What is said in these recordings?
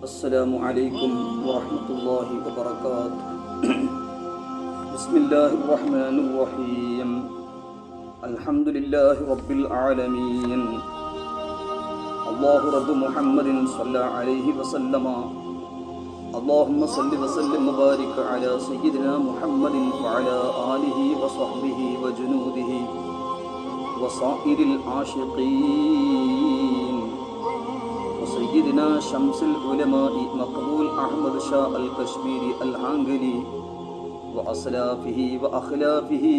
السلام علیکم ورحمۃ اللہ وبرکاتہ۔ بسم اللہ الرحمن الرحیم۔ الحمد للہ رب العالمین۔ اللہ رب محمد صلی علیہ وسلم۔ اللہم صل وسلم وبارک علی سیدنا محمد وعلی آلہ وصحبہ وجنودہ وصائر العاشقین سیدنا شمس العلماء مقبول احمد شاہ الکشمیری الہانگلی واسلافہ واخلافہ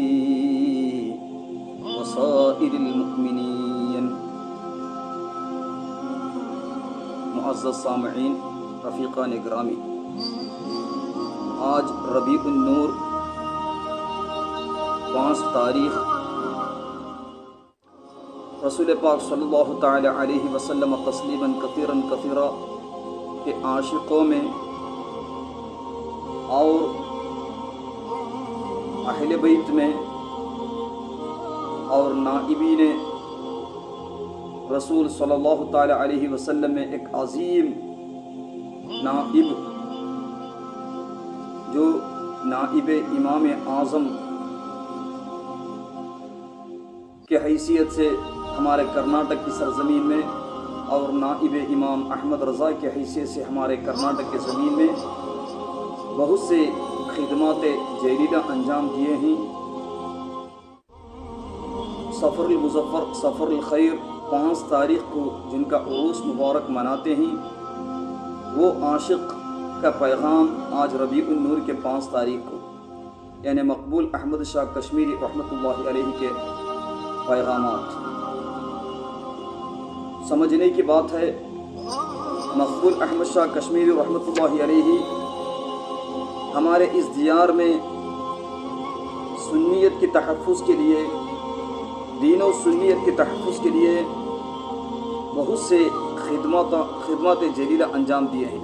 وسائر المؤمنین۔ معزز سامعین، رفیقان گرامی، آج ربیع النور 5 تاریخ رسول پاک صلی اللہ تعالی علیہ وسلم تسلیما کثیرا کثیرا کے عاشقوں میں اور اہل بیت میں اور نائبین رسول صلی اللہ تعالی علیہ وسلم میں ایک عظیم نائب جو نائب امام اعظم کے حیثیت سے ہمارے کرناٹک کی سرزمین میں اور نائب امام احمد رضا کی حیثیت سے ہمارے کرناٹک کی زمین میں بہت سے خدمات جلیلہ انجام دیے ہیں۔ سفر المظفر، سفر الخیر 5 تاریخ کو جن کا عروس مبارک مناتے ہیں، وہ عاشق کا پیغام آج ربیع النور کے 5 تاریخ کو یعنی مقبول احمد شاہ کشمیری رحمۃ اللہ علیہ کے پیغامات سمجھنے کی بات ہے۔ مقبول احمد شاہ کشمیری رحمۃ اللہ علیہ ہمارے اس دیار میں سنیت کے تحفظ کے لیے، دین و سنیت کے تحفظ کے لیے بہت سے خدمات جلیلہ انجام دیے ہیں،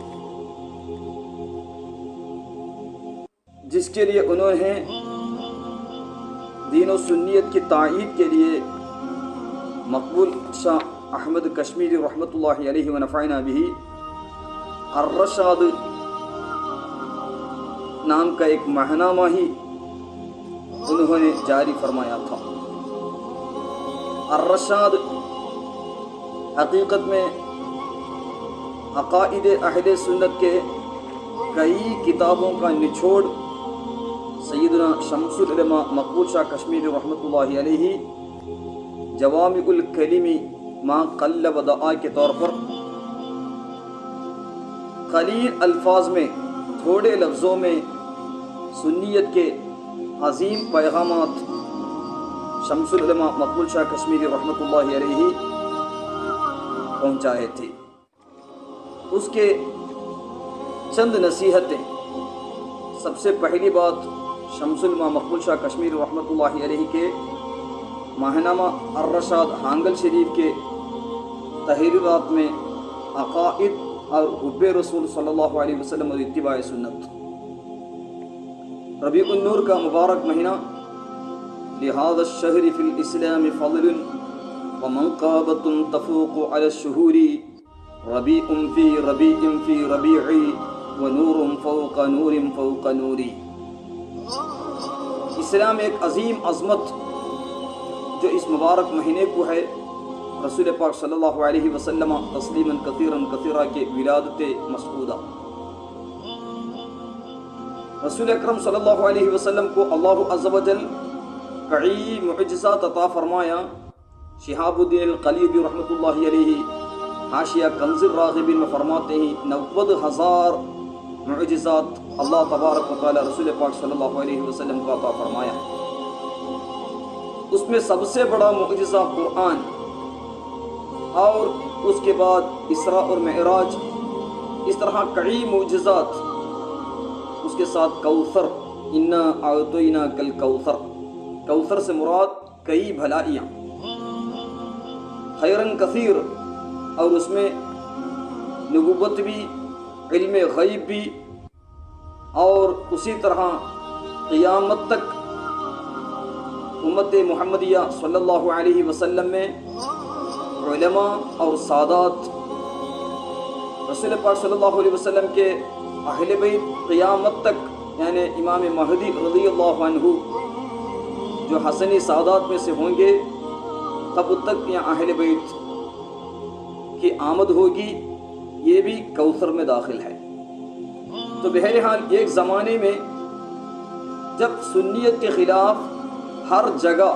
جس کے لیے انہوں نے دین و سنیت کی تائید کے لیے مقبول شاہ احمد کشمیری رحمۃ اللہ علیہ ونفعنا به الرشاد نام کا ایک ماہنامہ ہی انہوں نے جاری فرمایا تھا۔ الرشاد حقیقت میں عقائد اہل سنت کے کئی کتابوں کا نچوڑ سیدنا شمس العلماء مقبول شاہ کشمیری رحمۃ اللہ علیہ جوامع الکلم ما قل و دعا کے طور پر قلیل الفاظ میں، تھوڑے لفظوں میں سنیت کے عظیم پیغامات شمس العلماء مقبول شاہ کشمیری رحمۃ اللہ علیہ پہنچائے تھے۔ اس کے چند نصیحتیں، سب سے پہلی بات شمس العلماء مقبول شاہ کشمیری رحمۃ اللہ علیہ کے ماہنامہ الرشاد حانگل شریف کے تحریرات میں عقائد اور حب رسول صلی اللہ علیہ وسلم اور اتباع سنت۔ ربیع النور کا مبارک مہینہ، لہذا الشہر فی الاسلام فضل ومنقابۃ تفوق علی الشہور، ربیع فی ربیع فی ربیعی ونور فوق نور فوق نوری۔ اسلام ایک عظیم عظمت جو اس مبارک مہینے کو ہے، رسول پاک صلی اللہ علیہ وسلم تسلیما کثیرا کثیرا کے ولادت مسعودہ۔ رسول اکرم صلی اللہ علیہ وسلم کو اللہ عز و جل کئی معجزات عطا فرمایا۔ شہاب الدین القلیبی رحمۃ اللہ علیہ حاشیہ کنز الراغبین میں فرماتے ہیں 90,000 معجزات اللہ تبارک و تعالی رسول پاک صلی اللہ علیہ وسلم کو عطا فرمایا۔ اس میں سب سے بڑا معجزہ قرآن، اور اس کے بعد اسراء اور معراج، اس طرح کئی معجزات۔ اس کے ساتھ کوثر، انا اعطیناک الکوثر، کوثر سے مراد کئی بھلائیاں، خیرن کثیر، اور اس میں نبوت بھی، علم غیب بھی، اور اسی طرح قیامت تک امت محمدیہ صلی اللہ علیہ وسلم میں علماء اور سادات رسول پاک صلی اللہ علیہ وسلم کے اہل بیت قیامت تک، یعنی امام مہدی رضی اللہ عنہ جو حسنی سعادات میں سے ہوں گے، تب تک یہاں اہل بیت کی آمد ہوگی، یہ بھی کوثر میں داخل ہے۔ تو بہرحال ایک زمانے میں جب سنیت کے خلاف ہر جگہ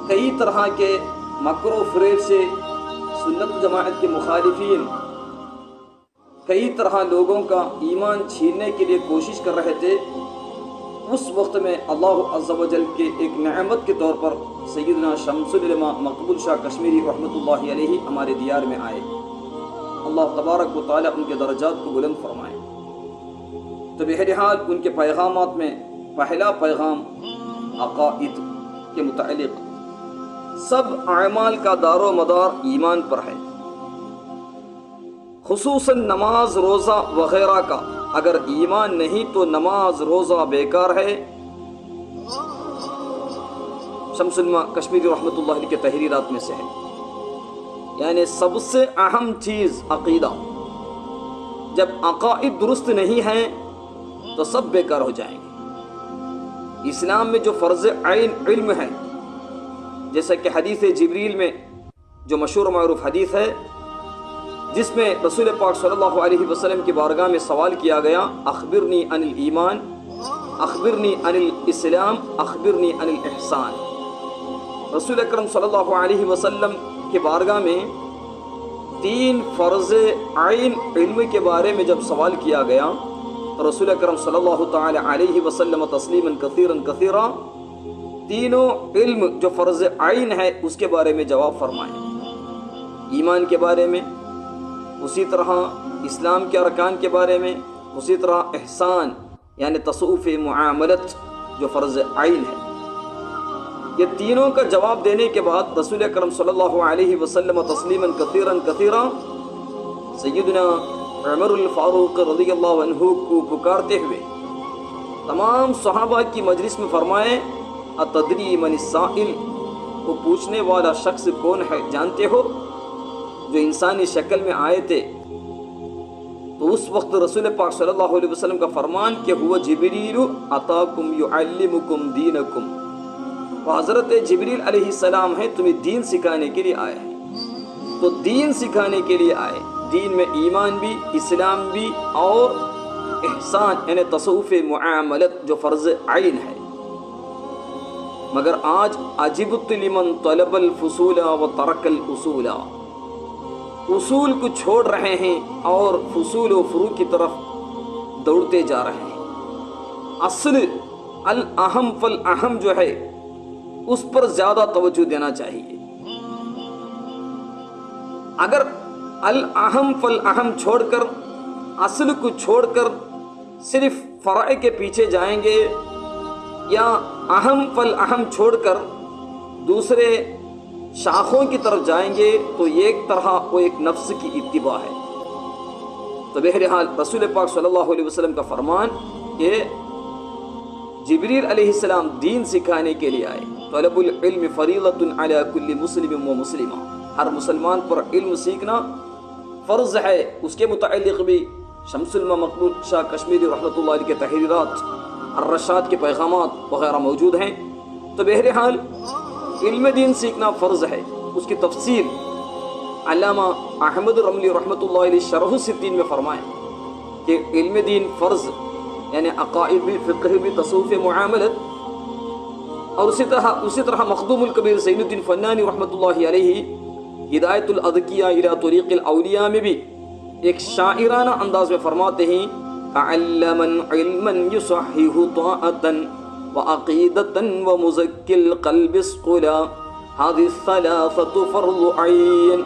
کئی طرح کے مکر و فریب سے سنت جماعت کے مخالفین کئی طرح لوگوں کا ایمان چھیننے کے لیے کوشش کر رہے تھے، اس وقت میں اللہ عز و جل کے ایک نعمت کے طور پر سیدنا شمس العلماء مقبول شاہ کشمیری رحمۃ اللہ علیہ ہمارے دیار میں آئے۔ اللہ تبارک و تعالیٰ ان کے درجات کو بلند فرمائے۔ تو بہرحال ان کے پیغامات میں پہلا پیغام عقائد کے متعلق، سب اعمال کا دار و مدار ایمان پر ہے، خصوصاً نماز روزہ وغیرہ کا اگر ایمان نہیں تو نماز روزہ بیکار ہے۔ شمس العلماء کشمیری رحمۃ اللہ علیہ کے تحریرات میں سے ہے، یعنی سب سے اہم چیز عقیدہ، جب عقائد درست نہیں ہیں تو سب بیکار ہو جائیں گے۔ اسلام میں جو فرض عین علم ہے، جیسا کہ حدیث جبریل میں جو مشہور و معروف حدیث ہے، جس میں رسول پاک صلی اللہ علیہ وسلم کی بارگاہ میں سوال کیا گیا، اخبرنی عن الایمان، اخبرنی عن الاسلام، اخبرنی عن الاحسان۔ رسول اکرم صلی اللہ علیہ وسلم کی بارگاہ میں 3 فرض عین علم کے بارے میں جب سوال کیا گیا تو رسول اکرم صلی اللہ تعالی علیہ وسلم تسلیما کثیرا کثیرا، تینوں علم جو فرض عین ہے اس کے بارے میں جواب فرمائے، ایمان کے بارے میں، اسی طرح اسلام کے ارکان کے بارے میں، اسی طرح احسان یعنی تصوف معاملت جو فرض عین ہے۔ یہ تینوں کا جواب دینے کے بعد رسول اکرم صلی اللہ علیہ وسلم تسلیما کثیرا کثیرا سیدنا عمر الفاروق رضی اللہ عنہ کو پکارتے ہوئے تمام صحابہ کی مجلس میں فرمائے، اتدری من السائل، وہ پوچھنے والا شخص کون ہے جانتے ہو؟ جو انسانی شکل میں آئے تھے۔ تو اس وقت رسول پاک صلی اللہ علیہ وسلم کا فرمان کہ ہوا جبریل اتاکم یعلمکم دینکم، وہ حضرت جبریل علیہ السلام ہیں، تمہیں دین سکھانے کے لیے آئے ہیں۔ تو دین سکھانے کے لیے آئے، دین میں ایمان بھی، اسلام بھی اور احسان یعنی تصوف معاملت جو فرض عین ہے۔ مگر آج عجبت لمن طلب الفصول وترک الاصول، اصول کو چھوڑ رہے ہیں اور فصول و فروع کی طرف دوڑتے جا رہے ہیں۔ اصل الاہم فالاہم جو ہے اس پر زیادہ توجہ دینا چاہیے۔ اگر الاہم فالاہم چھوڑ کر، اصل کو چھوڑ کر صرف فرع کے پیچھے جائیں گے، یا اہم فالاہم چھوڑ کر دوسرے شاخوں کی طرف جائیں گے تو ایک طرح وہ ایک نفس کی اتباع ہے۔ تو بہرحال رسول پاک صلی اللہ علیہ وسلم کا فرمان کہ جبریل علیہ السلام دین سکھانے کے لیے آئے، طلب العلم فریضۃ علی کل مسلم و مسلمہ، ہر مسلمان پر علم سیکھنا فرض ہے۔ اس کے متعلق بھی شمس العلماء مقبول شاہ کشمیری رحمۃ اللہ علیہ کے تحریرات، الرشاد کے پیغامات وغیرہ موجود ہیں۔ تو بہرحال علم دین سیکھنا فرض ہے۔ اس کی تفسیر علامہ احمد رملی رحمۃ اللہ علیہ شرح الستین میں فرمائے کہ علم دین فرض یعنی عقائد بھی، فقہ بھی، تصوف معاملت، اور اسی طرح مخدوم الکبیر زین الدین فنانی رحمۃ اللہ علیہ ہدایت الاذکیاء الی طریق الاولیاء میں بھی ایک شاعرانہ انداز میں فرماتے ہیں، علما علما یصحح طاعتا وعقیدتا ومزکی القلب اسقلا هذه الثلاثة فرض عین،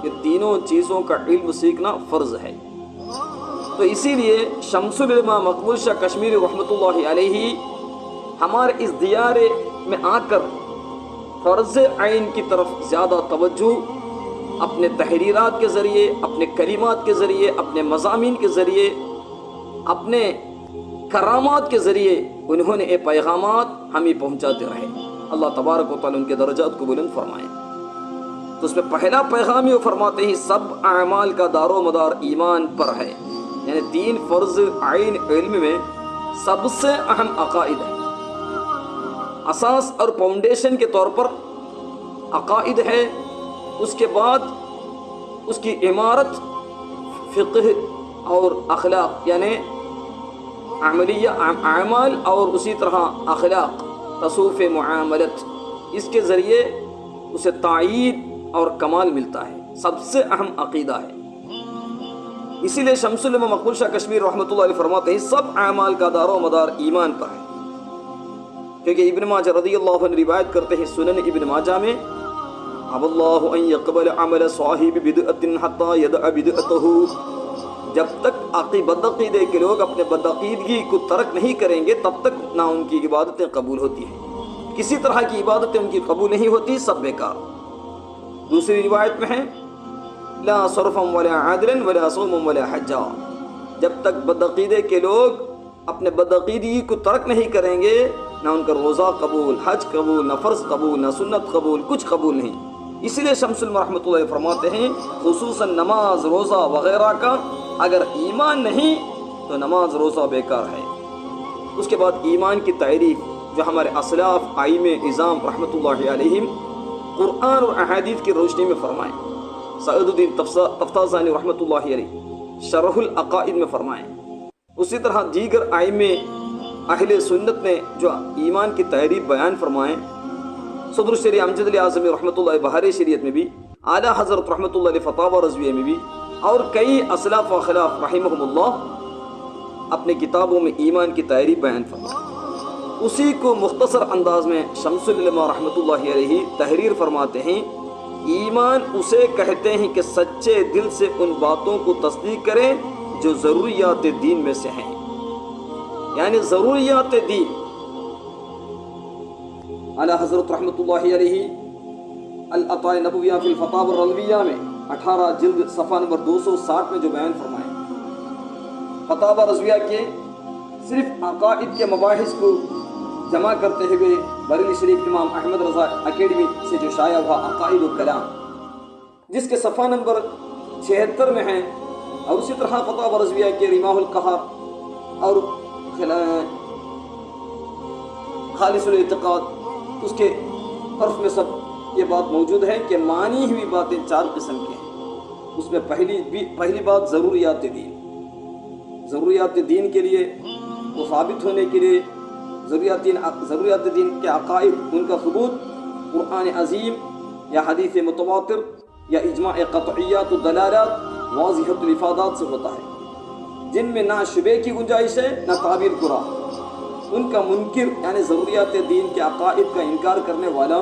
یہ تینوں چیزوں کا علم سیکھنا فرض ہے۔ تو اسی لیے شمس العلماء مقبول شاہ کشمیری رحمۃ اللہ علیہ ہمارے اس دیار میں آ کر فرض عین کی طرف زیادہ توجہ اپنے تحریرات کے ذریعے، اپنے کلمات کے ذریعے، اپنے مضامین کے ذریعے، اپنے کرامات کے ذریعے انہوں نے یہ پیغامات ہمیں پہنچاتے رہے۔ اللہ تبارک و تعالیٰ ان کے درجات کو بلند فرمائے۔ تو تو اس میں پہلا پیغام یہ فرماتے ہیں سب اعمال کا دار و مدار ایمان پر ہے، یعنی تین فرض عین علم میں سب سے اہم عقائد ہے، اساس اور فاؤنڈیشن کے طور پر عقائد ہے، اس کے بعد اس کی عمارت فقہ اور اخلاق یعنی عملیہ اعمال اور اسی طرح اخلاق تصوف معاملت، اس کے ذریعے اسے تائید اور کمال ملتا ہے، سب سے اہم عقیدہ ہے۔ اسی لیے شمس العلما مقبول شاہ کشمیر رحمۃ اللہ علیہ فرماتے ہیں سب اعمال کا دار و مدار ایمان پر ہے، کیونکہ ابن ماجہ رضی اللہ عنہ روایت کرتے ہیں سنن ابن ماجہ میں اب اللہ ان يقبل عمل صاحب بدعت حتى يدع بدعته، جب تک بدعقیدے کے لوگ اپنے بدعقیدگی کو ترک نہیں کریں گے تب تک نہ ان کی عبادتیں قبول ہوتی ہیں، کسی طرح کی عبادتیں ان کی قبول نہیں ہوتی، سب بیکار۔ دوسری روایت میں ہے لا صرفا ولا عدلا ولا صوما ولا حجا، جب تک بدعقیدے کے لوگ اپنے بدعقیدگی کو ترک نہیں کریں گے نہ ان کا روزہ قبول، حج قبول، نہ فرض قبول، نہ سنت قبول، کچھ قبول نہیں۔ اسی لیے شمس العلما رحمۃ اللہ فرماتے ہیں خصوصاً نماز روزہ وغیرہ کا اگر ایمان نہیں تو نماز روزہ بیکار ہے۔ اس کے بعد ایمان کی تعریف جو ہمارے اسلاف ائمہ اعظام رحمۃ اللہ علیہم قرآن اور احادیث کی روشنی میں فرمائیں، سعید الدین تفتازانی رحمۃ اللہ علیہ شرح العقائد میں فرمائیں، اسی طرح دیگر ائمہ اہل سنت نے جو ایمان کی تعریف بیان فرمائیں، صدر الشریعہ امجد علی اعظمی رحمۃ اللہ بہار شریعت میں بھی، اعلیٰ حضرت رحمۃ اللہ علیہ فتاوی رضویہ میں بھی، اور کئی اسلاف و خلاف رحمہم اللہ اپنے کتابوں میں ایمان کی تعریف بیان فرمائیں۔ اسی کو مختصر انداز میں شمس العلما رحمۃ اللہ علیہ تحریر فرماتے ہیں ایمان اسے کہتے ہیں کہ سچے دل سے ان باتوں کو تصدیق کریں جو ضروریات دین میں سے ہیں، یعنی ضروریات دین۔ اعلیٰ حضرت رحمۃ اللہ علیہ العطاء نبویہ فی الفتاوی الرضویہ میں 18 جلد صفحہ نمبر 260 میں جو بیان فرمائے، فتاوی رضویہ کے صرف عقائد کے مباحث کو جمع کرتے ہوئے بریلی شریف امام احمد رضا اکیڈمی سے جو شائع ہوا عقائد و کلام، جس کے صفحہ نمبر 76 میں ہیں، اور اسی طرح فتاوی رضویہ کے ریماح القہر اور خالص الاعتقاد، اس کے طرف میں سب یہ بات موجود ہے کہ مانی ہوئی باتیں 4 قسم کی ہیں۔ اس میں پہلی بات ضروریات دین، ضروریات دین کے لیے وہ ثابت ہونے کے لیے ضروریات دین کے عقائد ان کا ثبوت قرآن عظیم یا حدیث متواتر یا اجماع قطعیات و دلالات واضحۃ الافادات سے ہوتا ہے، جن میں نہ شبے کی گنجائش ہے نہ تعبیر کرا۔ ان کا منکر یعنی ضروریات دین کے عقائد کا انکار کرنے والا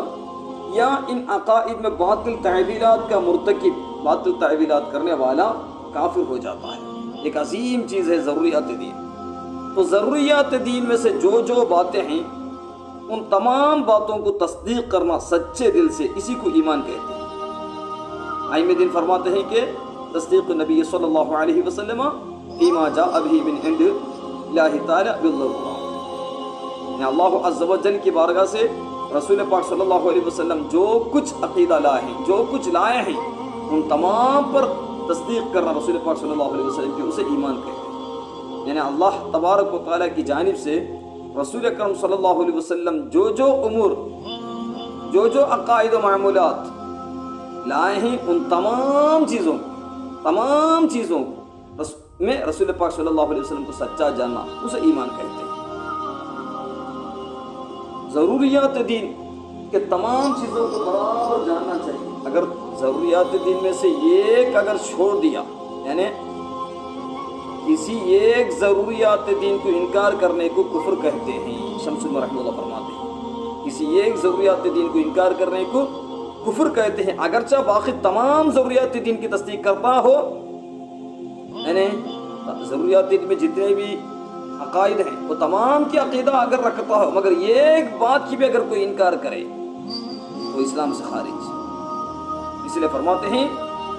یا ان عقائد میں باطل تعویلات کا مرتکب، باطل تعویلات کرنے والا کافر ہو جاتا ہے۔ ایک عظیم چیز ہے ضروریات دین۔ تو ضروریات دین میں سے جو باتیں ہیں ان تمام باتوں کو تصدیق کرنا سچے دل سے، اسی کو ایمان کہتے ہیں۔ ائمہ دین فرماتے ہیں کہ تصدیق نبی صلی اللہ علیہ وسلم فیما جاء به من عند اللہ تعالی بالضرورہ، یعنی اللہ عز و جل کی بارگاہ سے رسول پاک صلی اللہ علیہ وسلم جو کچھ عقیدہ لائے ہیں، جو کچھ لائے ہیں، ان تمام پر تصدیق کرنا رسول پاک صلی اللہ علیہ وسلم کی اسے ایمان کہتے ہیں۔ یعنی اللہ تبارک و تعالیٰ کی جانب سے رسول اکرم صلی اللہ علیہ وسلم جو امور، جو عقائد و معمولات لائے ہیں، ان تمام چیزوں میں رسول پاک صلی اللہ علیہ وسلم کو سچا جاننا، اسے ایمان کہتے ہیں۔ ضروریات دین کے تمام چیزوں کو برابر جاننا چاہیے۔ اگر ضروریات دین میں سے ایک اگر چھوڑ دیا، یعنی کسی ایک ضروریات دین کو انکار کرنے کو کفر کہتے ہیں، شمس العلما رحمۃ اللہ فرماتے ہیں کسی ایک ضروریات دین کو انکار کرنے کو کفر کہتے ہیں، اگرچہ باقی تمام ضروریات دین کی تصدیق کرتا ہو، یعنی ضروریات دین میں جتنے بھی عقائد ہیں وہ تمام کی عقیدہ اگر رکھتا ہو، مگر ایک بات کی بھی اگر کوئی انکار کرے تو اسلام سے خارج۔ اس لیے فرماتے ہیں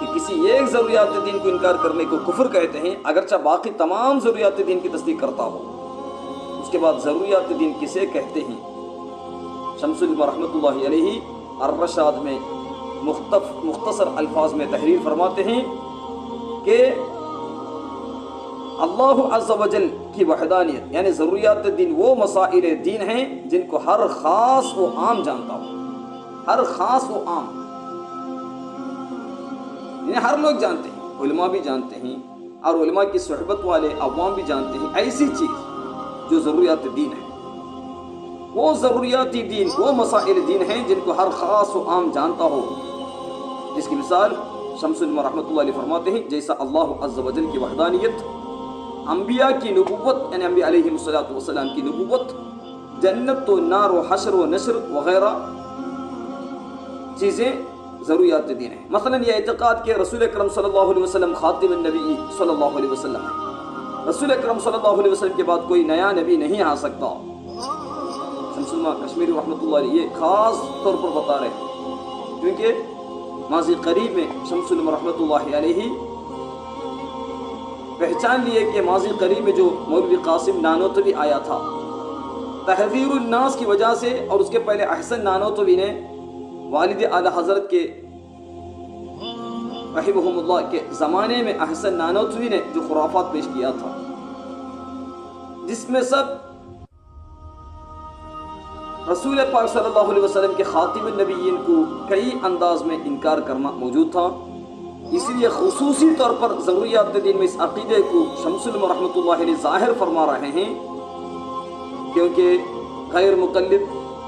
کہ کسی ایک ضروریات دین کو انکار کرنے کو کفر کہتے ہیں، اگرچہ باقی تمام ضروریات دین کی تصدیق کرتا ہو۔ اس کے بعد ضروریات دین کسے کہتے ہیں؟ شمس العلما رحمۃ اللہ علیہ الرشاد میں مختصر الفاظ میں تحریر فرماتے ہیں کہ اللہ عز و جل کی وحدانیت یعنی ضروریات دین وہ مسائل دین ہیں جن کو ہر خاص و عام جانتا ہو. ہر خاص و عام یعنی ہر لوگ جانتے ہیں، علماء بھی جانتے ہیں اور علماء کی صحبت والے عوام بھی جانتے ہیں. ایسی چیز جو ضروریات دین ہے، وہ ضروریاتی دین وہ مسائل دین ہیں جن کو ہر خاص و عام جانتا ہو. جس کی مثال شمس العلما رحمۃ اللہ علیہ فرماتے ہیں جیسا اللہ عز و جل کی وحدانیت، انبیاء کی نبوت یعنی انبیاء علیہ السلام کی نبوت، جنت و نار و حشر و نشر وغیرہ چیزیں ضروریات دین ہیں. مثلا یہ اعتقاد کہ رسول اکرم صلی اللہ علیہ وسلم خاتم النبی صلی اللہ علیہ وسلم ہے، رسول اکرم صلی اللہ علیہ وسلم کے بعد کوئی نیا نبی نہیں آ سکتا. شمس العلما کشمیری رحمۃ اللہ علیہ یہ خاص طور پر بتا رہے ہیں کیونکہ ماضی قریب میں شمس العلما رحمۃ اللہ علیہ پہچان لیے کہ ماضی قریب میں جو مولوی قاسم نانوتوی آیا تھا، تحذیر الناس کی وجہ سے، اور اس کے پہلے احسن نانوتوی نے والد اعلی حضرت کے رحمہم اللہ کے زمانے میں احسن نانوتوی نے جو خرافات پیش کیا تھا، جس میں سب رسول پاک صلی اللہ علیہ وسلم کے خاتم النبیین کو کئی انداز میں انکار کرنا موجود تھا. اس لیے خصوصی طور پر ضروریات دین میں اس عقیدے کو شمس العلما رحمۃ اللہ علیہ ظاہر فرما رہے ہیں، کیونکہ غیر مقلد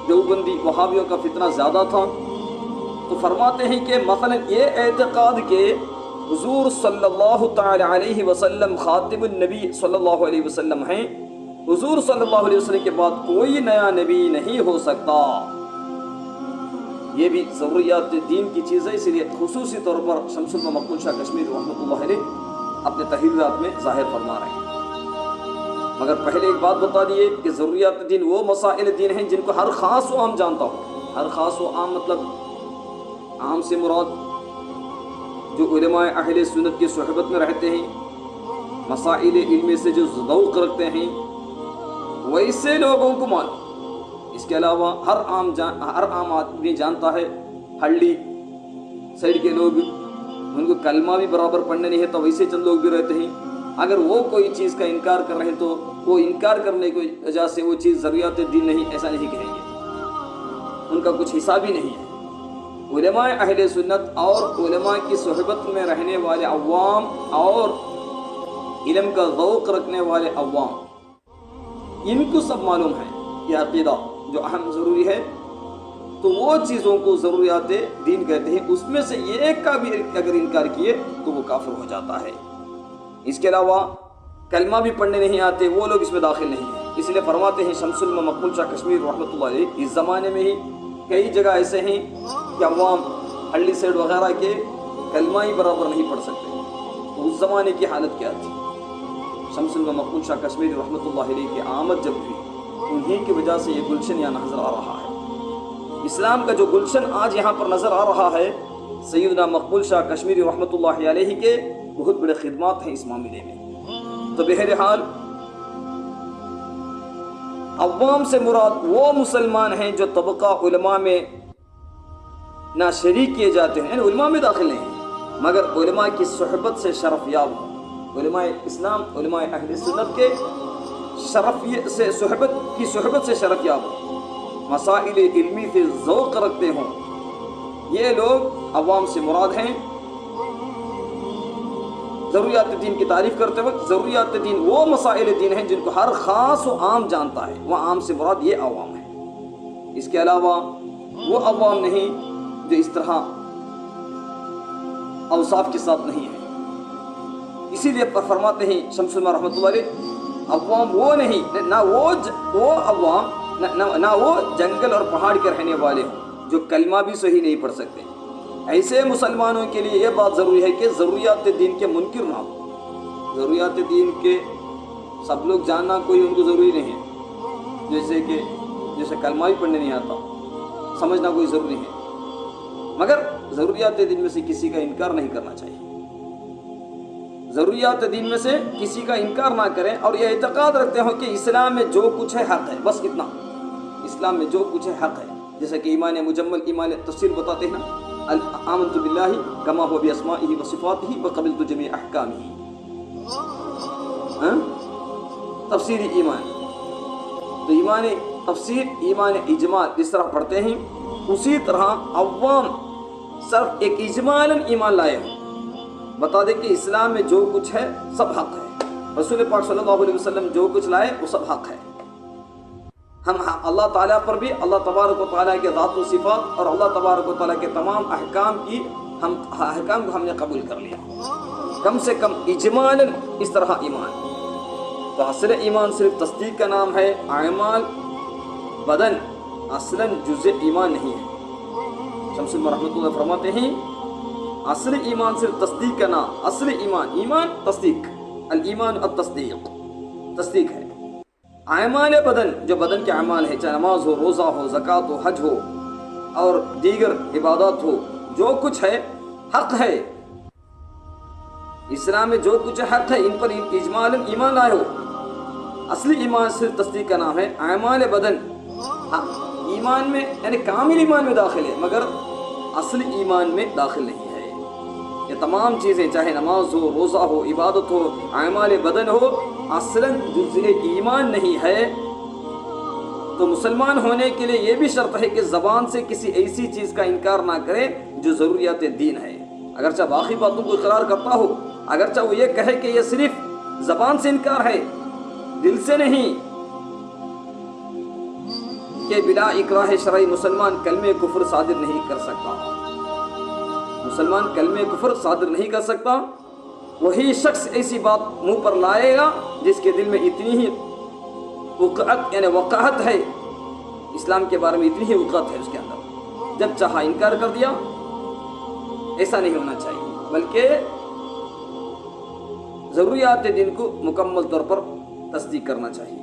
دیوبندی وہابیوں کا فتنہ زیادہ تھا. تو فرماتے ہیں کہ مثلا یہ اعتقاد کہ حضور صلی اللہ تعالی علیہ وسلم خاتم النبی صلی اللہ علیہ وسلم ہیں، حضور صلی اللہ علیہ وسلم کے بعد کوئی نیا نبی نہیں ہو سکتا، یہ بھی ضروریات دین کی چیز ہے. اس لیے خصوصی طور پر شمس العلما مقبول شاہ کشمیری رحمۃ اللہ علیہ اپنے تحریرات میں ظاہر فرما رہے ہیں. مگر پہلے ایک بات بتا دیے کہ ضروریات دین وہ مسائل دین ہیں جن کو ہر خاص و عام جانتا ہو. ہر خاص و عام مطلب عام سے مراد جو علماء اہل سنت کی صحبت میں رہتے ہیں، مسائل علم سے جو ذوق رکھتے ہیں، ویسے لوگوں کو معلوم. اس کے علاوہ ہر عام آدمی جانتا ہے، ہلڈی سائڈ کے لوگ ان کو کلمہ بھی برابر پڑھنے نہیں ہے تو ویسے چند لوگ بھی رہتے ہیں. اگر وہ کوئی چیز کا انکار کر رہے ہیں تو وہ انکار کرنے کی وجہ سے وہ چیز ضروریات دین نہیں، ایسا نہیں کہیں گے، ان کا کچھ حساب ہی نہیں ہے. علماء اہل سنت اور علماء کی صحبت میں رہنے والے عوام اور علم کا ذوق رکھنے والے عوام، ان کو سب معلوم ہے یہ عقیدہ جو اہم ضروری ہے. تو وہ چیزوں کو ضروریات دین کہتے ہیں. اس میں سے ایک کا بھی اگر انکار کیے تو وہ کافر ہو جاتا ہے. اس کے علاوہ کلمہ بھی پڑھنے نہیں آتے وہ لوگ اس میں داخل نہیں ہیں. اس لیے فرماتے ہیں شمس العلما مقبول شاہ کشمیری رحمۃ اللہ علیہ، اس زمانے میں ہی کئی جگہ ایسے ہیں کہ عوام ہلڈی سیڈ وغیرہ کے کلمہ ہی برابر نہیں پڑھ سکتے. تو اس زمانے کی حالت کیا تھی؟ شمس العلما مقبول شاہ کشمیری رحمۃ اللہ علیہ کی آمد جب ہوئی، انہی کی وجہ سے یہ گلشن یہاں نظر آ رہا ہے. اسلام کا جو گلشن آج یہاں پر نظر آ رہا ہے، سیدنا مقبول شاہ کشمیری رحمۃ اللہ علیہ کے بہت بڑے خدمات ہیں اس معاملے میں. تو بہرحال عوام سے مراد وہ مسلمان ہیں جو طبقہ علماء میں نہ شریک کیے جاتے ہیں، یعنی علماء میں داخل نہیں ہیں مگر علماء کی صحبت سے شرف یاب ہوں. علماء اسلام، علماء اہل سنت کے صحبت سے شرف یاب ہوں، مسائل علمی سے ذوق رکھتے ہوں. یہ لوگ عوام سے مراد ہیں. ضروریات دین کی تعریف کرتے وقت ضروریات دین وہ مسائل دین ہیں جن کو ہر خاص و عام جانتا ہے. وہ عام سے مراد یہ عوام ہے. اس کے علاوہ وہ عوام نہیں جو اس طرح اوصاف کے ساتھ نہیں ہے. اسی لیے فرماتے ہیں شمس العلما رحمۃ اللہ علیہ، عوام وہ نہیں، نہ وہ عوام نہ وہ جنگل اور پہاڑ کے رہنے والے ہوں جو کلمہ بھی صحیح نہیں پڑھ سکتے. ایسے مسلمانوں کے لیے یہ بات ضروری ہے کہ ضروریات دین کے منکر نہ ہو. ضروریات دین کے سب لوگ جاننا کوئی ان کو ضروری نہیں ہے. جیسے کلمہ بھی پڑھنے نہیں آتا، سمجھنا کوئی ضروری ہے، مگر ضروریات دین میں سے کسی کا انکار نہیں کرنا چاہیے. ضروریات دین میں سے کسی کا انکار نہ کریں اور یہ اعتقاد رکھتے ہوں کہ اسلام میں جو کچھ ہے حق ہے، بس اتنا. اسلام میں جو کچھ ہے حق ہے. جیسا کہ ایمان مجمل، ایمان تفصیل بتاتے ہیں نا، آمنت باللہ کما هو باسمائہ وصفاتہ وقبلت جمیع احکامہ. تفسیری ایمان. تو ایمان تفسیر، ایمان اجمال جس طرح پڑھتے ہیں اسی طرح عوام صرف ایک اجمالاً ایمان لائے ہیں، بتا دیں کہ اسلام میں جو کچھ ہے سب حق ہے. رسول پاک صلی اللہ علیہ وسلم جو کچھ لائے وہ سب حق ہے. ہم اللہ تعالیٰ پر بھی، اللہ تبارک و تعالیٰ کے ذات و صفات اور اللہ تبارک و تعالیٰ کے تمام احکام کو ہم نے قبول کر لیا، کم سے کم اجمالاً اس طرح ایمان. تو اصل ایمان صرف تصدیق کا نام ہے. اعمال بدن اصلاً جزء ایمان نہیں ہے. شمس الما رحمۃ اللہ فرماتے ہیں اصل ایمان صرف تصدیق کا نام. اصل ایمان تصدیق، الایمان التصدیق، تصدیق ہے. اعمال بدن جو بدن کے اعمال ہیں، چاہے نماز ہو، روزہ ہو، زکوٰۃ ہو، حج ہو اور دیگر عبادات ہو، جو کچھ ہے حق ہے. اسلام میں جو کچھ حق ہے ان پر اجمالاً ایمان لائے ہو. اصلی ایمان صرف تصدیق کا نام ہے. اعمال بدن ایمان میں یعنی کامل ایمان میں داخل ہے مگر اصلی ایمان میں داخل نہیں ہے. یہ تمام چیزیں چاہے نماز ہو، روزہ ہو، عبادت ہو، اعمال بدن ہو، اصلاً جزء ایمان نہیں ہے. تو مسلمان ہونے کے لیے یہ بھی شرط ہے کہ زبان سے کسی ایسی چیز کا انکار نہ کرے جو ضروریات دین ہے. اگرچہ باقی باتوں کو اقرار کرتا ہو، اگرچہ وہ یہ کہے کہ یہ صرف زبان سے انکار ہے، دل سے نہیں، کہ بلا اکراہ شرعی مسلمان کلمہ کفر صادر نہیں کر سکتا. مسلمان کلمہ کفر صادر نہیں کر سکتا. وہی شخص ایسی بات منہ پر لائے گا جس کے دل میں اتنی ہی وقعت یعنی وقاحت ہے اسلام کے بارے میں، اتنی ہی وقعت ہے اس کے اندر، جب چاہا انکار کر دیا. ایسا نہیں ہونا چاہیے، بلکہ ضروریات دین کو مکمل طور پر تصدیق کرنا چاہیے.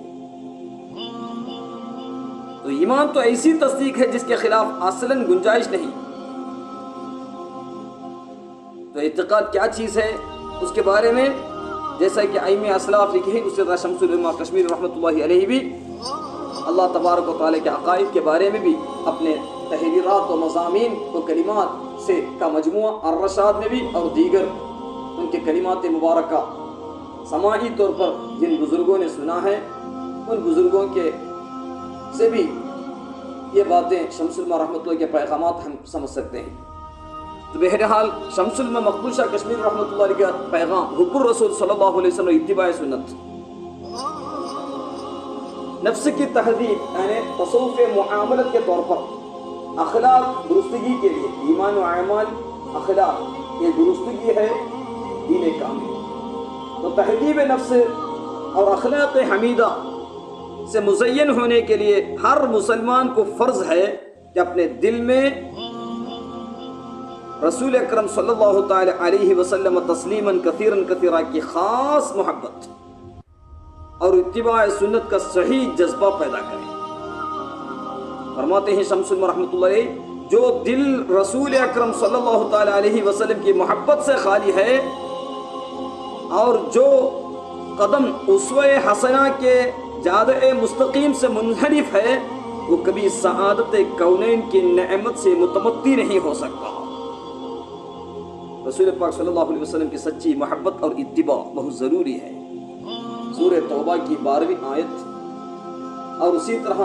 تو ایمان تو ایسی تصدیق ہے جس کے خلاف اصلاً گنجائش نہیں. تو اعتقاد کیا چیز ہے اس کے بارے میں جیسا کہ ائمہ اسلاف لکھے ہیں، اسی طرح شمس العلماء کشمیر رحمۃ اللہ علیہ بھی اللہ تبارک و تعالیٰ کے عقائد کے بارے میں بھی اپنے تحریرات و مضامین و کلمات سے کا مجموعہ الرشاد میں بھی اور دیگر ان کے کلمات مبارکہ سماعی طور پر جن بزرگوں نے سنا ہے ان بزرگوں کے سے بھی یہ باتیں شمس العلماء رحمۃ اللہ کے پیغامات ہم سمجھ سکتے ہیں. تو بہرحال شمس العلماء مقبول شاہ کشمیر رحمۃ اللہ علیہ کا پیغام حب الرسول صلی اللہ علیہ وسلم اتباع سنت، نفس کی تہذیب یعنی تصوف معاملت کے طور پر اخلاق درستگی کے لیے، ایمان و اعمال اخلاق یہ درستگی ہے دین کامل. تو تہذیب نفس اور اخلاق حمیدہ سے مزین ہونے کے لیے ہر مسلمان کو فرض ہے کہ اپنے دل میں رسول اکرم صلی اللہ تعالی علیہ وسلم تسلیما کثیرا کثیرا کی خاص محبت اور اتباع سنت کا صحیح جذبہ پیدا کرے. فرماتے ہیں شمس العلماء رحمۃ اللہ علیہ جو دل رسول اکرم صلی اللہ تعالی علیہ وسلم کی محبت سے خالی ہے اور جو قدم اسوہ حسنہ کے جادہ مستقیم سے منحرف ہے وہ کبھی سعادت کونین کی نعمت سے متمتی نہیں ہو سکتا. رسول پاک صلی اللہ علیہ وسلم کی سچی محبت اور اتباع بہت ضروری ہے. سورہ توبہ کی 12ویں آیت اور اسی طرح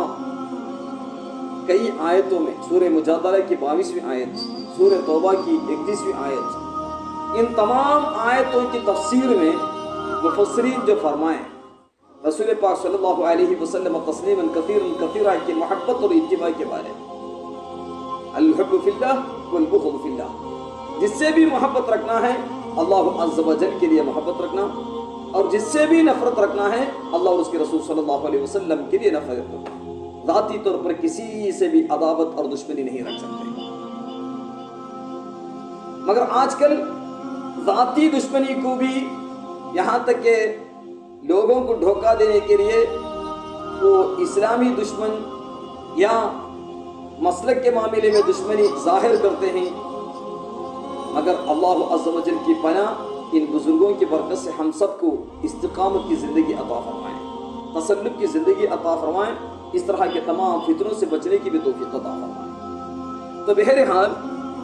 کئی آیتوں میں، سورہ مجادلہ کی 22ویں آیت، سورہ توبہ کی 31ویں آیت، ان تمام آیتوں کی تفسیر میں مفسرین جو فرمائیں رسول پاک صلی اللہ علیہ وسلم تسلیما کثیرا کثیرا کی محبت اور اتباع کے بارے میں، الحب فی اللہ والبغض فی اللہ، جس سے بھی محبت رکھنا ہے اللہ عز و جل کے لیے محبت رکھنا، اور جس سے بھی نفرت رکھنا ہے اللہ اور اس کے رسول صلی اللہ علیہ وسلم کے لیے نفرت رکھنا. ذاتی طور پر کسی سے بھی عداوت اور دشمنی نہیں رکھ سکتے. مگر آج کل ذاتی دشمنی کو بھی یہاں تک کہ لوگوں کو دھوکہ دینے کے لیے وہ اسلامی دشمن یا مسلک کے معاملے میں دشمنی ظاہر کرتے ہیں. مگر اللہ عز و جل کی پناہ ان بزرگوں کی برکت سے ہم سب کو استقامت کی زندگی عطا فرمائیں، تسلط کی زندگی عطا فرمائیں، اس طرح کے تمام فتنوں سے بچنے کی بھی توفیق عطا فرمائیں. تو بہرحال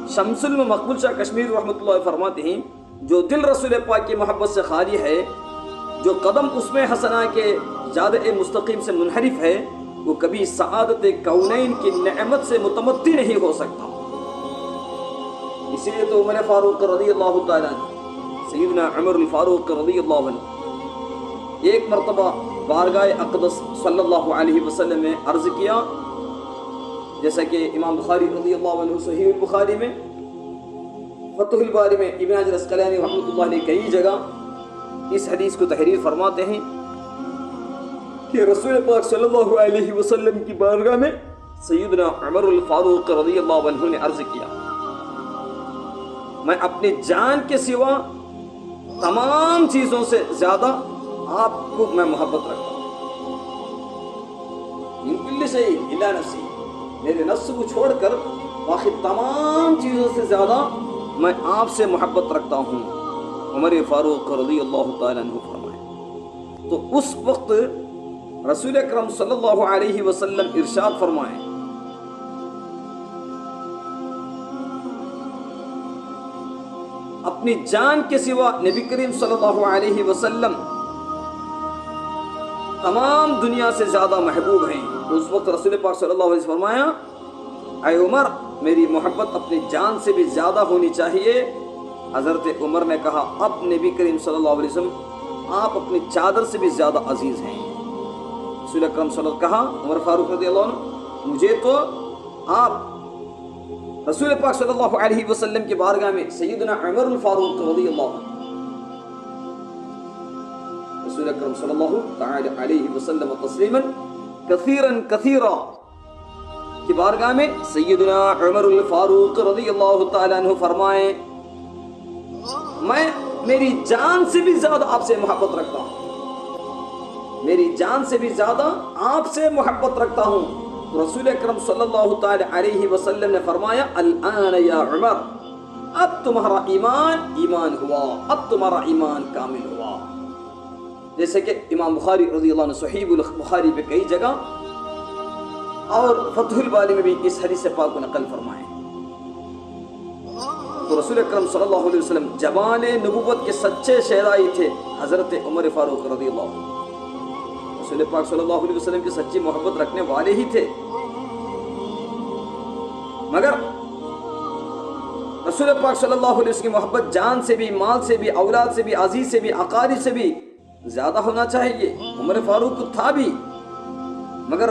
شمس العلم مقبول شاہ کشمیری رحمۃ اللہ فرماتے ہیں جو دل رسول پاک کی محبت سے خالی ہے، جو قدم اس میں حسنہ کے جادہ مستقیم سے منحرف ہے، وہ کبھی سعادت کونین کی نعمت سے متمتع نہیں ہو سکتا۔ اسی لیے تو عمر فاروق رضی اللہ تعالیٰ عنہ، سیدنا عمر الفاروق رضی اللہ عنہ ایک مرتبہ بارگاہ اقدس صلی اللہ علیہ وسلم میں عرض کیا، جیسا کہ امام بخاری رضی اللہ عنہ صحیح البخاری میں، فتح الباری میں ابن حجر اسقلانی رحمۃ اللہ علیہ کئی جگہ اس حدیث کو تحریر فرماتے ہیں کہ رسول پاک صلی اللہ علیہ وسلم کی بارگاہ میں سیدنا عمر الفاروق رضی اللہ عنہ نے عرض کیا، میں اپنی جان کے سوا تمام چیزوں سے زیادہ آپ کو میں محبت رکھتا ہوں، من کل شیء الا نفسی، میرے نفس کو چھوڑ کر باقی تمام چیزوں سے زیادہ میں آپ سے محبت رکھتا ہوں، عمر فاروق رضی اللہ تعالیٰ عنہ فرمائے۔ تو اس وقت رسول اکرم صلی اللہ علیہ وسلم ارشاد فرمائے، اپنی جان کے سوا نبی کریم صلی اللہ علیہ وسلم تمام دنیا سے زیادہ محبوب ہیں۔ تو اس وقت رسول پاک صلی اللہ علیہ وسلم فرمایا، اے عمر، میری محبت اپنی جان سے بھی زیادہ ہونی چاہیے۔ حضرت عمر نے کہا، اب نبی کریم صلی اللہ علیہ وسلم آپ اپنی چادر سے بھی زیادہ عزیز ہیں۔ رسول اکرم صلی اللہ علیہ وسلم کہا، عمر فاروق رضی اللہ عنہ، مجھے تو آپ رسول پاک صلی اللہ علیہ وسلم کی بارگاہ میں سیدنا عمر الفاروق رضی اللہ عنہ، رسول اکرم صلی اللہ تعالی علیہ وسلم تسلیما کثیرا کثیرا کی بارگاہ میں سیدنا عمر الفاروق رضی اللہ تعالی عنہ فرمائیں، میں میری جان سے بھی زیادہ آپ سے محبت رکھتا ہوں، میری جان سے بھی زیادہ آپ سے محبت رکھتا ہوں۔ رسول اکرم صلی اللہ تعالی علیہ وسلم نے فرمایا، الآن یا عمر، اب تمہارا ایمان ہوا، اب تمہارا ایمان کامل ہوا۔ جیسے کہ امام بخاری رضی اللہ عنہ صحیح البخاری پہ کئی جگہ اور فتح الباری میں بھی اس حدیث پاک کو نقل فرمائے۔ تو رسول اکرم صلی اللہ علیہ وسلم جوان نبوت کے سچے شہدائی تھے، حضرت عمر فاروق رضی اللہ عنہ رسول پاک صلی اللہ علیہ وسلم کی سچی محبت رکھنے والے ہی تھے، مگر رسول پاک صلی اللہ علیہ وسلم کی محبت جان سے بھی، مال سے بھی، اولاد سے بھی، عزیز سے بھی، اقارب سے بھی زیادہ ہونا چاہیے۔ عمر فاروق تھا بھی، مگر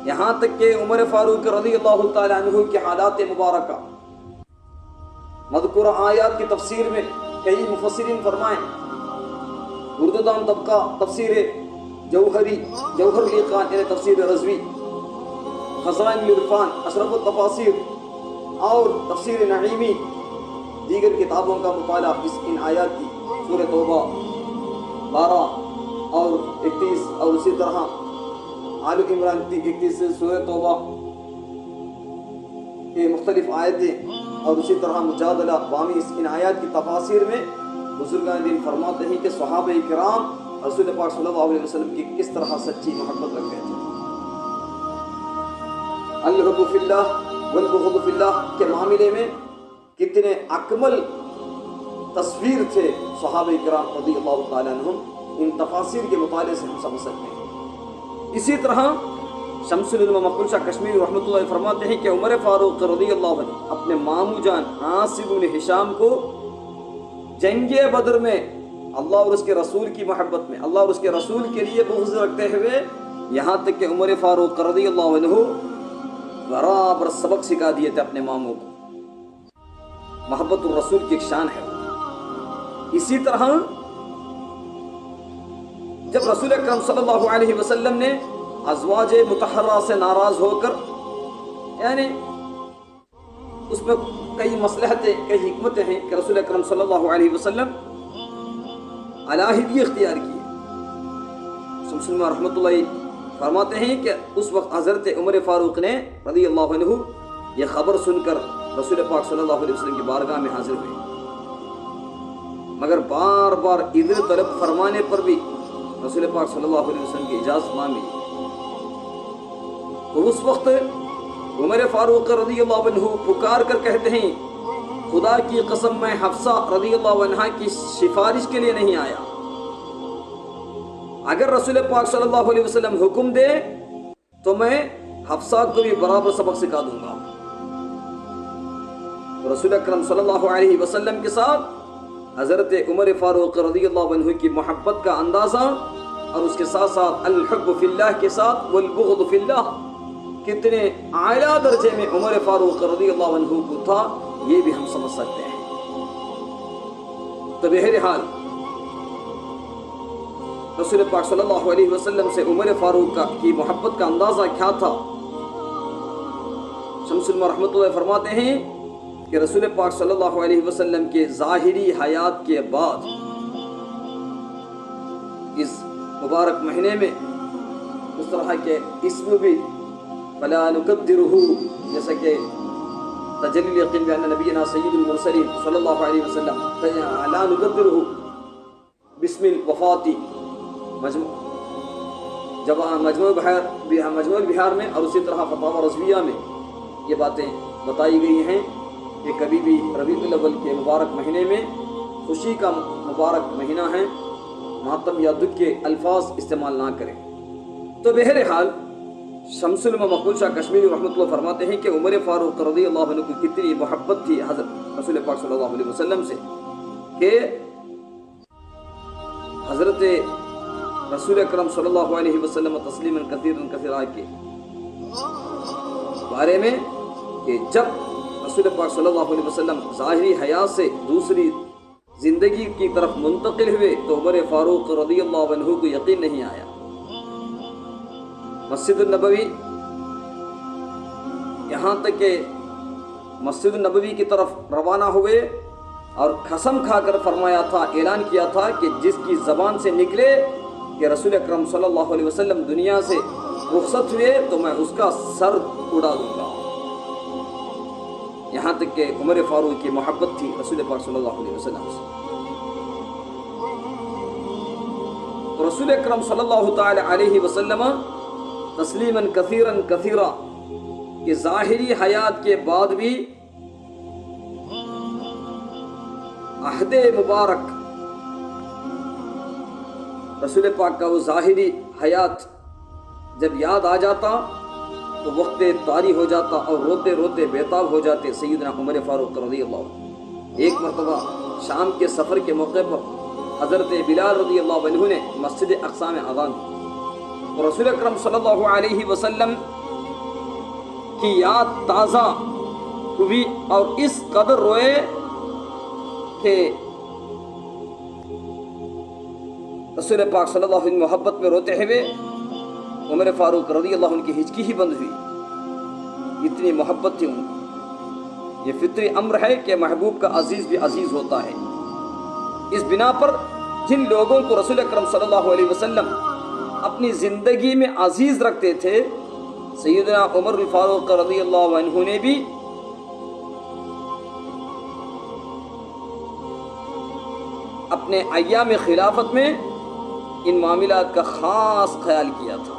یہاں تک کہ عمر فاروق رضی اللہ تعالی عنہ کے حالات مبارکہ مذکورہ آیات کی تفسیر میں کئی مفسرین فرمائیں، اردو دام طبقہ تفسیر جوہر الایقان یعنی تفسیر رضوی، خزائن العرفان، اشرف التفاسیر اور تفسیر نعیمی، دیگر کتابوں کا مطالعہ ان آیات کی سورہ توبہ 12 اور 31 اور اسی طرح آل عمران 31 سے سورہ توبہ کے مختلف آیتیں اور اسی طرح مجادلہ بامی ان آیات کی تفاسیر میں بزرگان دین فرماتے ہیں کہ صحابہ کرام رسول پاک صلی اللہ علیہ وسلم کی کس طرح سچی محبت رکھتے تھے۔ الحب فی اللہ والبغض فی اللہ کے معاملے میں کتنے اکمل تصویر تھے صحابہ کرام رضی اللہ تعالیٰ عنہم، ان تفاسیر کے مطالعے سے ہم سمجھ سکتے ہیں۔ اسی طرح شمس العلم مقبول شاہ کشمیری رحمۃ اللہ فرماتے ہیں کہ عمر فاروق رضی اللہ عنہ اپنے مامو جان عاصم بن ہشام کو جنگ بدر میں اللہ اور اس کے رسول کی محبت میں، اللہ اور اس کے رسول کے لیے بغض رکھتے ہوئے، یہاں تک کہ عمر فاروق رضی اللہ عنہ برابر سبق سکھا دیے تھے اپنے ماموں کو۔ محبت الرسول کی ایک شان ہے۔ اسی طرح جب رسول اکرم صلی اللہ علیہ وسلم نے ازواج مطہرہ سے ناراض ہو کر، یعنی اس میں کئی مصلحتیں، کئی حکمتیں ہیں کہ رسول اکرم صلی اللہ علیہ وسلم علیحدگی اختیار کی، مسلم رحمۃ اللہ فرماتے ہیں کہ اس وقت حضرت عمر فاروق نے رضی اللہ عنہ یہ خبر سن کر رسول پاک صلی اللہ علیہ وسلم کی بارگاہ میں حاضر ہوئے، مگر بار بار اذن طلب فرمانے پر بھی رسول پاک صلی اللہ علیہ وسلم کی اجازت نہ ملی۔ تو اس وقت عمر فاروق رضی اللہ عنہ پکار کر کہتے ہیں، خدا کی قسم میں حفصہ رضی اللہ عنہا کی سفارش کے لیے نہیں آیا، اگر رسول پاک صلی اللہ علیہ وسلم حکم دے تو میں حفصہ کو بھی برابر سبق سکھا دوں گا۔ رسول اکرم صلی اللہ علیہ وسلم کے ساتھ حضرت عمر فاروق رضی اللہ عنہ کی محبت کا اندازہ اور اس کے ساتھ ساتھ الحب فی اللہ کے ساتھ والبغض فی اللہ کتنے اعلیٰ درجے میں عمر فاروق رضی اللہ عنہ کو تھا، یہ بھی ہم سمجھ سکتے ہیں۔ تو بہرحال رسول پاک صلی اللہ علیہ وسلم سے عمر فاروق کی محبت کا اندازہ کیا تھا؟ شمس الما رحمۃ اللہ فرماتے ہیں کہ رسول پاک صلی اللہ علیہ وسلم کے ظاہری حیات کے بعد اس مبارک مہینے میں اس طرح کے اسم بھی فلا نقدرہ، جیسا کہ تجلی الیقین بان نبینا سید المرسلین صلی اللہ علیہ وسلم لا نقدرہ بسم الوفاتی مجموع بہار میں اور اسی طرح فتاوی رضویہ میں یہ باتیں بتائی گئی ہیں کہ کبھی بھی ربیع الاول کے مبارک مہینے میں خوشی کا مبارک مہینہ ہے، ماتم یا دکھ کے الفاظ استعمال نہ کریں۔ تو بہرحال شمس العلما مقبول شاہ کشمیری رحمۃ اللہ فرماتے ہیں کہ عمر فاروق رضی اللہ عنہ کی کتنی محبت تھی حضرت رسول پاک صلی اللہ علیہ وسلم سے کہ حضرت رسول اکرم صلی اللہ علیہ وسلم تسلیما کثیرا کے بارے میں کہ جب رسول پاک صلی اللہ علیہ وسلم ظاہری حیات سے دوسری زندگی کی طرف منتقل ہوئے تو عمر فاروق رضی اللہ عنہ کو یقین نہیں آیا۔ مسجد النبوی، یہاں تک کہ مسجد النبوی کی طرف روانہ ہوئے اور قسم کھا کر فرمایا تھا، اعلان کیا تھا کہ جس کی زبان سے نکلے کہ رسول اکرم صلی اللہ علیہ وسلم دنیا سے رخصت ہوئے تو میں اس کا سر اڑا دوں گا۔ یہاں تک کہ عمر فاروق کی محبت تھی رسول پاک صلی اللہ علیہ وسلم سے۔ تو رسول اکرم صلی اللہ تعالی علیہ وسلم تسلیما کثیرا کہ ظاہری حیات کے بعد بھی عہد مبارک رسول پاک کا وہ ظاہری حیات جب یاد آ جاتا تو وقت طاری ہو جاتا اور روتے روتے بیتاب ہو جاتے سیدنا عمر فاروق رضی اللہ عنہ۔ ایک مرتبہ شام کے سفر کے موقع پر حضرت بلال رضی اللہ عنہ نے مسجد اقصی میں اذان دی اور رسول اکرم صلی اللہ علیہ وسلم کی یاد تازہ ہوئی اور اس قدر روئے کہ رسول پاک صلی اللہ علیہ وسلم محبت میں روتے ہوئے عمر فاروق رضی اللہ عنہ کی ہچکی ہی بند ہوئی، اتنی محبت تھی ان کو۔ یہ فطری امر ہے کہ محبوب کا عزیز بھی عزیز ہوتا ہے۔ اس بنا پر جن لوگوں کو رسول اکرم صلی اللہ علیہ وسلم اپنی زندگی میں عزیز رکھتے تھے، سیدنا عمر فاروق رضی اللہ عنہ نے بھی اپنے ایام خلافت میں ان معاملات کا خاص خیال کیا تھا،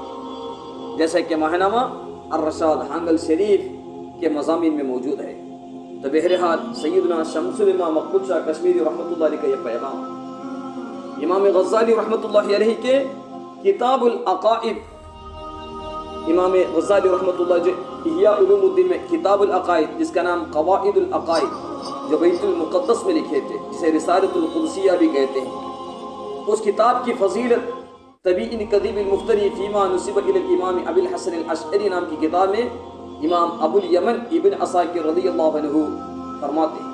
جیسا کہ ماہنامہ الرشاد حنگل شریف کے مضامین میں موجود ہے۔ تو بہرحال سیدنا شمس العلما مقبول شاہ کشمیری رحمۃ اللہ علیہ کا یہ پیغام امام غزالی رحمۃ اللہ علیہ کے کتاب العقائد، امام غزالی رحمۃ اللہ جو احیاء علوم الدین میں کتاب العقائد جس کا نام قواعد العقائد جو بیت المقدس میں لکھے تھے، جسے رسالۃ القدسیہ بھی کہتے ہیں، اس کتاب کی فضیلت تبیین کذب المفتری فیما نسب الی الامام ابی الحسن الاشعری نام کی کتاب میں امام ابو الیمن ابن عساکر رضی اللہ عنہ فرماتے ہیں۔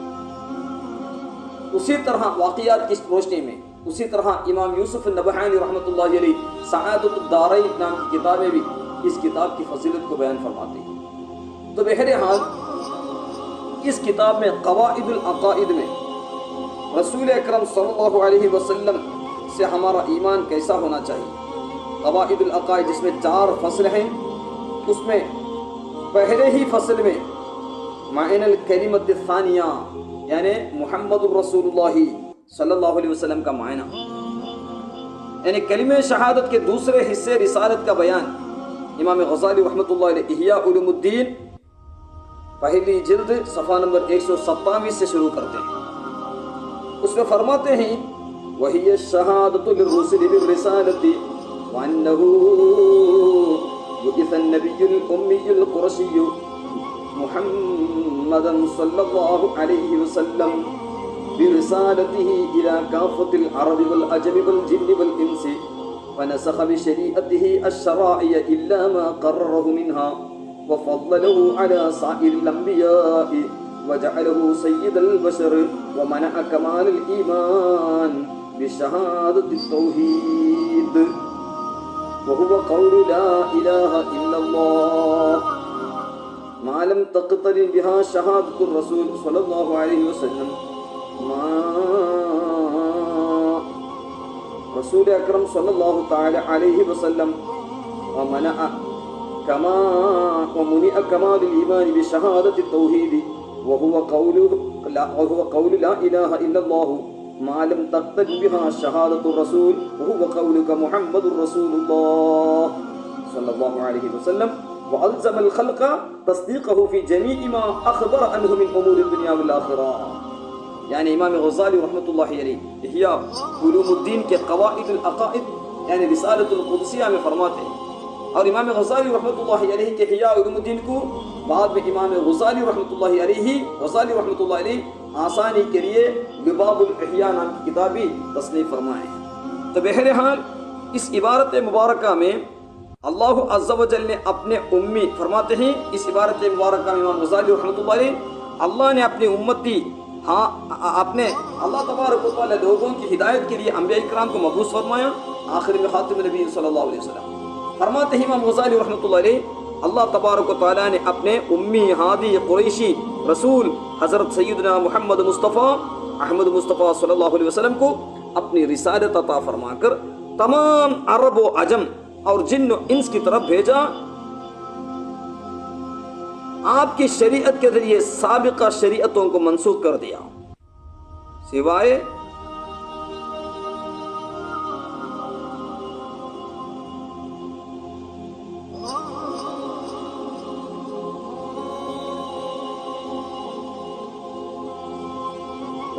اسی طرح واقعات کی روشنی میں اسی طرح امام یوسف النبہانی رحمۃ اللہ علیہ سعادت الدارین نام کی کتابیں بھی اس کتاب کی فضیلت کو بیان فرماتے ہیں۔ تو بہرحال اس کتاب میں قواعد العقائد میں رسول اکرم صلی اللہ علیہ وسلم سے ہمارا ایمان کیسا ہونا چاہیے، قواعد العقائد جس میں 4 فصل ہیں، اس میں پہلے ہی فصل میں معنی الکلمۃ الثانیہ یعنی محمد الرسول اللہ صلی اللہ علیہ وسلم کا معنی یعنی کلمہ شہادت کے دوسرے حصے رسالت کا بیان امام غزالی رحمۃ اللہ علیہ احیاء علوم الدین پہلی جلد صفحہ نمبر 127 سے شروع کرتے ہیں. اس میں فرماتے ہیں وَهِيَ الشَّهَادَةُ لِلرُّسُلِ بِالرِّسَالَةِ وَأَنَّهُ بُعِثَ النَّبِيُّ الْأُمِّيُّ الْقُرَشِيُّ مُحَمَّدًا صَلَّى اللَّهُ عَلَيْهِ وَسَلَّمَ برسالته إلى كافة العرب والعجم والجن والإنس فنسخ بشريعته الشرائع إلا ما قرره منها وفضله على سائر الأنبياء وجعله سيد البشر ومنع كمال الإيمان بشهادة التوحيد وهو قول لا إله إلا الله ما لم تقترن بها شهادة الرسول صلى الله عليه وسلم رسول اکرم صلی اللہ تعالی علیہ وسلم ومنع کمال الایمان بشہادت التوحید وهو قول لا الہ الا اللہ ما لم تقتد بها شہادت الرسول وهو قولك محمد رسول اللہ صلی اللہ علیہ وسلم وألزم الخلق تصدیقه في جميع ما اخبر عنه من امور الدنیا والآخرہ. یعنی امام غزالی رحمۃ اللہ علیہ احیاء علوم الدین کے قواعد العقائد یعنی رسالۃ القدسیہ میں فرماتے ہیں. اور امام غزالی رحمۃ اللہ علیہ کے احیاء علوم الدین کو بعد میں امام غزالی رحمۃ اللہ علیہ آسانی کے لیے لباب الاحیاء نام کی کتابی تصنیف فرمائے. تو بہرحال اس عبارت مبارکہ میں اللہ عز و جل نے اپنے امی فرماتے ہیں اس عبارت مبارکہ میں امام غزالی رحمۃ اللہ علیہ اللہ نے اپنی امتی اپنے اللہ تبارک و تعالی لوگوں کی ہدایت کے لیے انبیاء کرام کو مبعوث فرمایا. آخر میں خاتم نبی صلی اللہ علیہ وسلم فرماتے ہیں امام غزالی رحمۃ اللہ علیہ اللہ تبارک و تعالی نے اپنے امی ہادی قریشی رسول حضرت سیدنا محمد مصطفیٰ احمد مصطفیٰ صلی اللہ علیہ وسلم کو اپنی رسالت عطا فرما کر تمام عرب و عجم اور جن و انس کی طرف بھیجا. آپ کی شریعت کے ذریعے سابقہ شریعتوں کو منسوخ کر دیا سوائے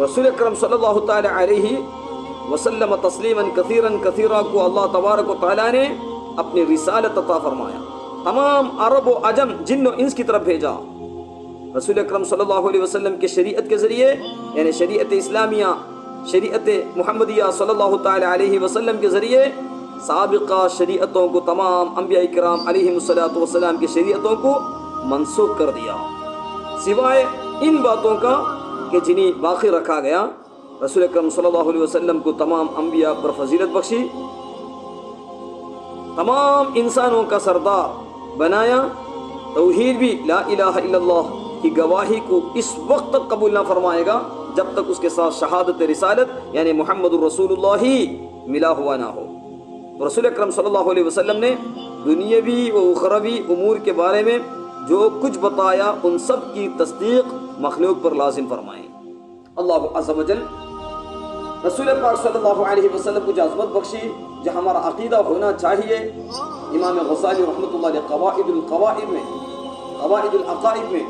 رسول اکرم صلی اللہ تعالی علیہ وسلم تسلیما کثیرا کثیرا کو اللہ تبارک و تعالی نے اپنی رسالت عطا فرمایا. تمام عرب و عجم جن و انس کی طرف بھیجا. رسول اکرم صلی اللہ علیہ وسلم کے شریعت کے ذریعے یعنی شریعت اسلامیہ شریعت محمدیہ صلی اللہ تعالی علیہ وسلم کے ذریعے سابقہ شریعتوں کو تمام انبیاء کرام علیہم الصلوۃ والسلام کی شریعتوں کو منسوخ کر دیا سوائے ان باتوں کا کہ جنہیں باقی رکھا گیا. رسول اکرم صلی اللہ علیہ وسلم کو تمام انبیاء پر فضیلت بخشی تمام انسانوں کا سردار بنایا. توحید بھی لا الہ الا اللہ کی گواہی کو اس وقت تک قبول نہ فرمائے گا جب تک اس کے ساتھ شہادت رسالت یعنی محمد الرسول اللہ ہی ملا ہوا نہ ہو. رسول اکرم صلی اللہ علیہ وسلم نے دنیاوی و اخروی امور کے بارے میں جو کچھ بتایا ان سب کی تصدیق مخلوق پر لازم فرمائیں. اللہ عز و جل رسول پاک صلی اللہ علیہ وسلم کو جو عظمت بخشی جو ہمارا عقیدہ ہونا چاہیے. امام غزالی رحمۃ اللہ علیہ قواعد العقائد میں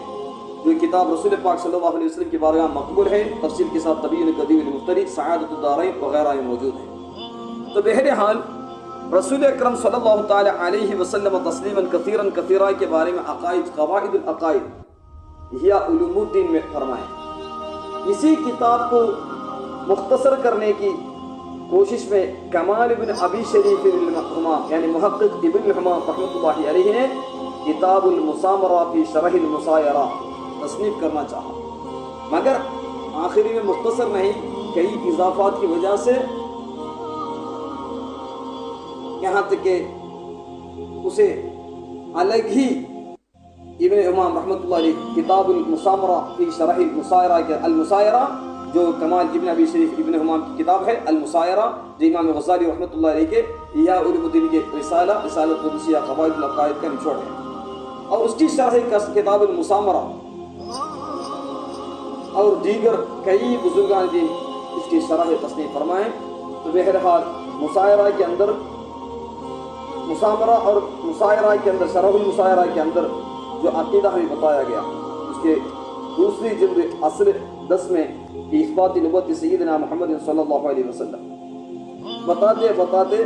جو کتاب رسول پاک صلی اللہ علیہ وسلم کے بارے میں مقبول ہے تفصیل کے ساتھ تبیین قدیم المفتری سعادت الدارین وغیرہ میں موجود ہے. تو بہرحال رسول اکرم صلی اللہ تعالی علیہ وسلم تسلیما کثیرا کثیرا کے بارے میں عقائد قواعد العقائد یا علوم الدین میں فرمائیں. اسی کتاب کو مختصر کرنے کی کوشش میں کمال ابن ابی شریف الحمام یعنی محقق ابن الحمام رحمۃ اللہ علیہ نے کتاب المسامرہ فی شرح المسایرہ تصنیف کرنا چاہا مگر آخری میں مختصر نہیں کئی اضافات کی وجہ سے یہاں تک کہ اسے الگ ہی ابن امام رحمۃ اللہ علیہ کتاب المسامرہ فی شرح المسایرہ جو کمال ابن ابی شریف ابن حمام کی کتاب ہے المسایرہ جو امام غزالی رحمۃ اللہ علیہ کے احیاء علوم الدین کے رسالہ قدسیہ قواعد العقائد کا نچوڑ ہے اور اس کی شرح کتاب المسامرہ اور دیگر کئی بزرگان دین اس کی شرح تصنیف فرمائیں. تو بہرحال مسایرہ کے اندر مسامرہ اور مسایرہ کے اندر شرح المسایرہ کے اندر جو عقیدہ ہمیں بتایا گیا اس کے دوسری جلد اصل 10 میں کہ اثبات نبوت سیدنا محمد صلی اللہ علیہ وسلم بتاتے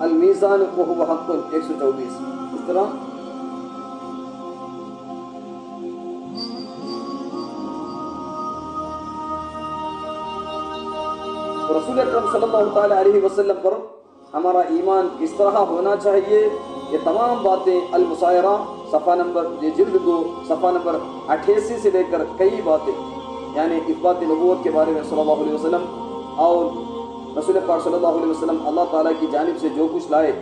المیزان وهو حق 124 اس طرح رسول اکرم صلی اللہ تعالی علیہ وسلم پر ہمارا ایمان کس طرح ہونا چاہیے، یہ تمام باتیں المسائرہ صفحہ نمبر جلد 2 صفحہ نمبر 88 سے لے کر کئی باتیں یعنی اثبات نبوت کے بارے میں صلی اللہ علیہ وسلم اور رسول پاک صلی اللہ علیہ وسلم اللہ تعالیٰ کی جانب سے جو کچھ لائے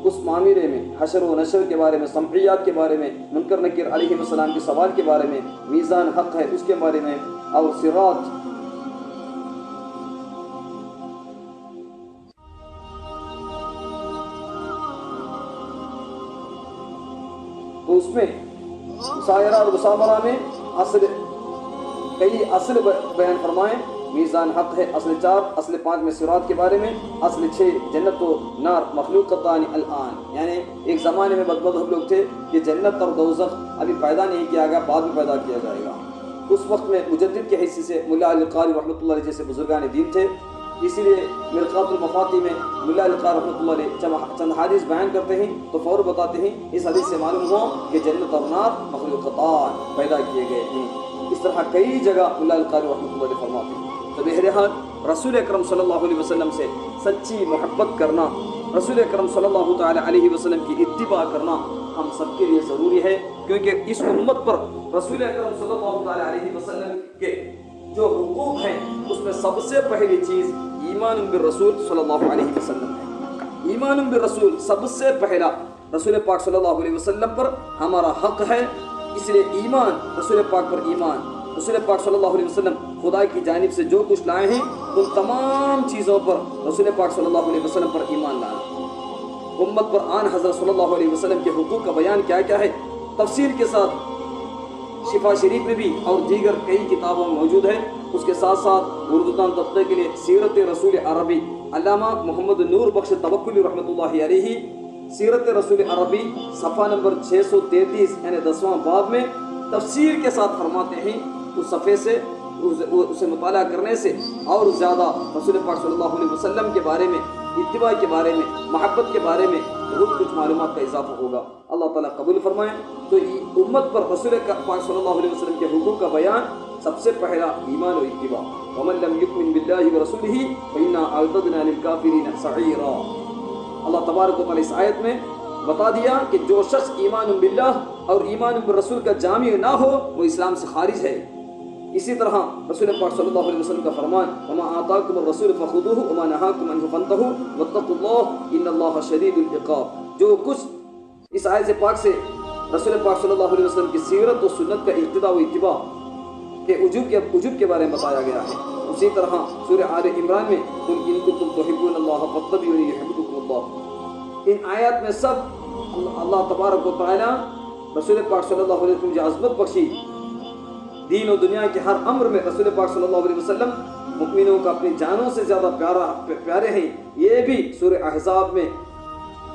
اس معاملے میں، حشر و نشر کے بارے میں، سمعیات کے بارے میں، منکر نکیر علیہ السلام کے سوال کے بارے میں، میزان حق ہے اس کے بارے میں، اور صراط تو اس میں مسائرہ اور مسامرہ میں کئی اصل بیان فرمائیں۔ میزان حق ہے اصل 4، اصل 5 میں صراط کے بارے میں، اصل 6 جنت و نار مخلوقتان الان، یعنی ایک زمانے میں بدمذہب لوگ تھے کہ جنت اور دوزخ ابھی پیدا نہیں کیا گیا، بعد میں پیدا کیا جائے گا۔ اس وقت میں مجدد کے حصے سے ملا علی القاری رحمۃ اللہ علیہ جیسے بزرگان دین تھے، اسی لیے مرقات المفاتی میں ملا علی القاری رحمۃ اللہ علیہ چند حدیث بیان کرتے ہیں تو فور بتاتے ہیں اس حدیث سے معلوم ہوا کہ جنت اور نار مخلوقتان پیدا کیے گئے ہیں۔ اس طرح کئی جگہ ملا علی القاری رحمۃ اللہ علیہ فرماتے ہیں۔ تو بہرحال رسول اکرم صلی اللہ علیہ وسلم سے سچی محبت کرنا، رسول اکرم صلی اللہ تعالی علیہ وسلم کی اتباع کرنا ہم سب کے لیے ضروری ہے، کیونکہ اس امت پر رسول اکرم صلی اللہ تعالی علیہ وسلم کے جو حقوق ہیں اس میں سب سے پہلی چیز ایمان بالرسول صلی اللہ علیہ وسلم ہے۔ ایمان بالرسول سب سے پہلا رسول پاک صلی اللہ علیہ وسلم پر ہمارا حق ہے، اس لیے ایمان، رسول پاک پر ایمان، رسول پاک صلی اللہ علیہ وسلم خدا کی جانب سے جو کچھ لائے ہیں ان تمام چیزوں پر رسول پاک صلی اللہ علیہ وسلم پر ایمان لانا۔ امت پر آن حضرت صلی اللہ علیہ وسلم کے حقوق کا بیان کیا کیا ہے تفصیل کے ساتھ شفا شریف میں بھی اور دیگر کئی کتابوں میں موجود ہے۔ اس کے ساتھ ساتھ اردو دان طبقے کے لیے سیرت رسول عربی علامہ محمد نور بخش توکلی رحمۃ اللہ علیہ سیرت رسول عربی صفحہ نمبر 633 یعنی 10واں باب میں تفسیر کے ساتھ فرماتے ہیں، اس صفحے سے اسے مطالعہ کرنے سے اور زیادہ رسول پاک صلی اللہ علیہ وسلم کے بارے میں، اتباع کے بارے میں، محبت کے بارے میں بہت کچھ معلومات کا اضافہ ہوگا۔ اللہ تعالیٰ قبول فرمائے۔ تو امت پر رسول پاک صلی اللہ علیہ وسلم کے حقوق کا بیان سب سے پہلا ایمان و اتباع۔ ومن لم يؤمن بالله ورسوله فإنا أعتدنا للكافرين سعيرا۔ اللہ تبارک و تعالیٰ اس آیت میں بتا دیا کہ جو شخص ایمان باللہ اور ایمان بالرسول کا جامع نہ ہو وہ اسلام سے خارج ہے۔ اسی طرح رسول پاک صلی اللہ علیہ وسلم کا فرمان وما آتاکم الرسول فخذوه وما نهاکم عنہ فانتهوا واتقوا اللہ ان اللہ شدید العقاب۔ جو کچھ اس آیت پاک سے رسول پاک صلی اللہ علیہ وسلم کی سیرت و سنت کا اقتداء و اتباع کے وجوب کے بارے میں بتایا گیا ہے، اسی طرح سورہ آل عمران میں قل ان کنتم تحبون اللہ فاتبعونی یحببکم اللہ، ان آیات میں سب اللہ تبارک و تعالی رسول پاک صلی اللہ علیہ وسلم جو عظمت بخشی دین و دنیا کے ہر امر میں رسول پاک صلی اللہ علیہ وسلم مؤمنوں کا اپنی جانوں سے زیادہ پیارے ہیں۔ یہ بھی سورہ احزاب میں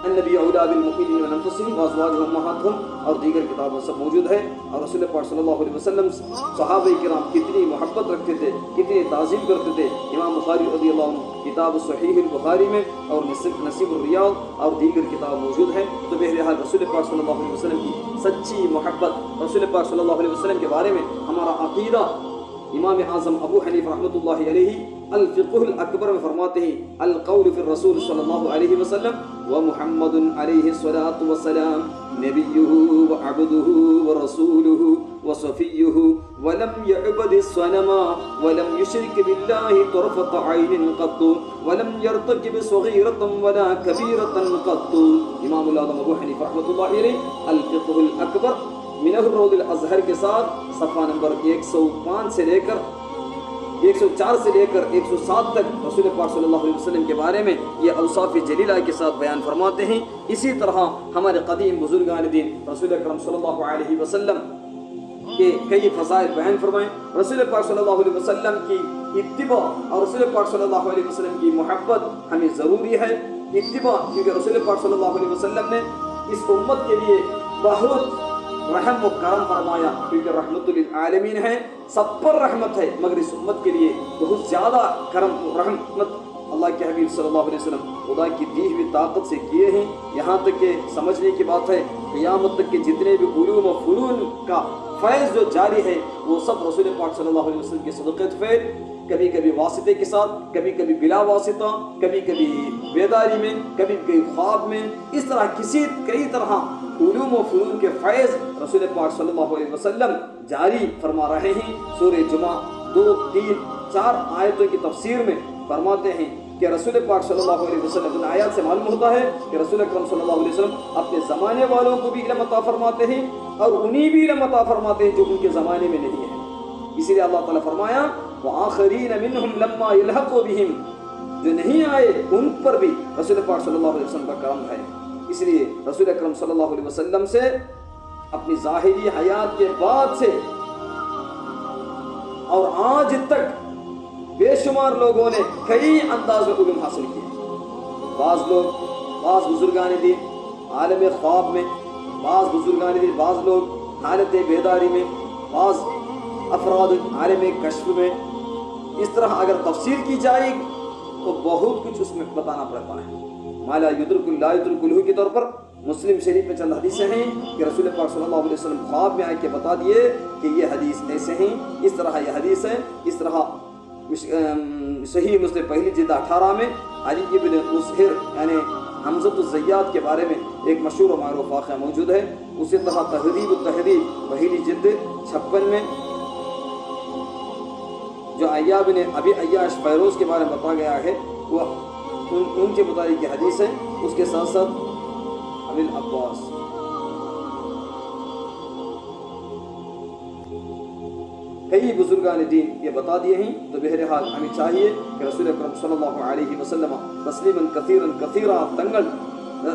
النبی اولیٰ بالمؤمنین من انفسہم وازواجہم امہاتہم اور دیگر کتابوں سب موجود ہے۔ اور رسول پاک صلی اللہ علیہ وسلم صحابہ کرام کتنی محبت رکھتے تھے، کتنی تعظیم کرتے تھے۔ امام بخاری رضی اللہ عنہ کتاب صحیح البخاری میں اور نصیب الریاض اور دیگر کتاب موجود ہے۔ تو بہرحال رسول پاک صلی اللہ علیہ وسلم کی سچی محبت، رسول پاک صلی اللہ علیہ وسلم کے بارے میں ہمارا عقیدہ امام اعظم ابو حنیفہ رحمۃ اللہ علیہ الفقہ الاکبر میں فرماتے ہیں القول فی الرسول صلی اللہ علیہ وسلم ومحمد علیہ الصلاۃ والسلام نبیہ وعبدہ ورسولہ وصفیہ ولم يعبد الصنم ولم يشرك بالله طرفة عین قط ولم يرتكب صغیرة ولا کبیرة قط۔ امام الاعظم ابو حنیفہ رحمۃ اللہ علیہ الفقہ الاکبر من الروض الازہر کے ساتھ صفحہ نمبر 105 سے لے کر 104 سے لے کر 107 تک رسول پاک صلی اللہ علیہ وسلم کے بارے میں یہ اوصاف جلیلہ کے ساتھ بیان فرماتے ہیں۔ اسی طرح ہمارے قدیم بزرگان دین رسول اکرم صلی اللہ علیہ وسلم کے کئی فضائل بیان فرمائیں۔ رسول پاک صلی اللہ علیہ وسلم کی اتباع اور رسول پاک صلی اللہ علیہ وسلم کی محبت ہمیں ضروری ہے۔ اتباع کیونکہ رسول پاک صلی اللہ علیہ وسلم نے اس امت کے لیے بہت رحم و کرم فرمایا، کیونکہ رحمت للعالمین ہے، سب پر رحمت ہے، مگر اس امت کے لیے بہت زیادہ کرم و رحمت اللہ کے حبیب صلی اللہ علیہ وسلم خدا کی دی ہوئی طاقت سے کیے ہیں۔ یہاں تک کہ سمجھنے کی بات ہے، قیامت تک کے جتنے بھی علوم و فنون کا فیض جو جاری ہے وہ سب رسول پاک صلی اللہ علیہ وسلم کے صدقے فیض، کبھی کبھی واسطے کے ساتھ، کبھی کبھی بلا واسطہ، کبھی کبھی بیداری میں، کبھی کبھی خواب میں، اس طرح کئی طرح علوم و فنون کے فیض رسول پاک صلی اللہ علیہ وسلم جاری فرما رہے ہیں۔ سورہ جمعہ 2، 3، 4 آیتوں کی تفسیر میں فرماتے ہیں کہ رسول پاک صلی اللہ علیہ وسلم، ان آیات سے معلوم ہوتا ہے کہ رسول اکرم صلی اللہ علیہ وسلم اپنے زمانے والوں کو بھی علم عطا فرماتے ہیں اور انہیں بھی علم عطا فرماتے ہیں جو ان کے زمانے میں نہیں ہے۔ اسی لیے اللہ تعالیٰ فرمایا وآخرین منہم لما یلحقوا بہم، جو نہیں آئے ان پر بھی رسول پاک صلی اللہ علیہ وسلم کا کرم ہے۔ اس لیے رسول اکرم صلی اللہ علیہ وسلم سے اپنی ظاہری حیات کے بعد سے اور آج تک بے شمار لوگوں نے کئی انداز میں علم حاصل کیے۔ بعض بزرگان دین عالم خواب میں، بعض بزرگان دین، بعض لوگ حالت بیداری میں، بعض افراد عالم کشف میں۔ اس طرح اگر تفصیل کی جائے تو بہت کچھ اس میں بتانا پڑتا ہے۔ ما لا یدرک لا یدرک الہ کے طور پر مسلم شریف میں چند حدیثیں ہیں کہ رسول پاک صلی اللہ علیہ وسلم خواب میں آ کے بتا دیے کہ یہ حدیث ایسے ہیں، اس طرح یہ حدیث ہے۔ اس طرح صحیح مسلم پہلی جلد 18 میں علی بن مسہر یعنی حمزۃ الزیات کے بارے میں ایک مشہور و معروف واقعہ موجود ہے۔ اسی طرح تہذیب التہذیب پہلی جلد 56 میں جو ایاب نے ابی عیاش فیروز کے بارے میں بتایا گیا ہے، وہ ان کے مطابق یہ حدیث ہے۔ اس کے ساتھ ساتھ ابی العباس کئی بزرگان دین یہ بتا دیے ہیں۔ تو بہرحال ہمیں چاہیے کہ رسول اکرم صلی اللہ علیہ وسلم تسلیما کثیرا تنگل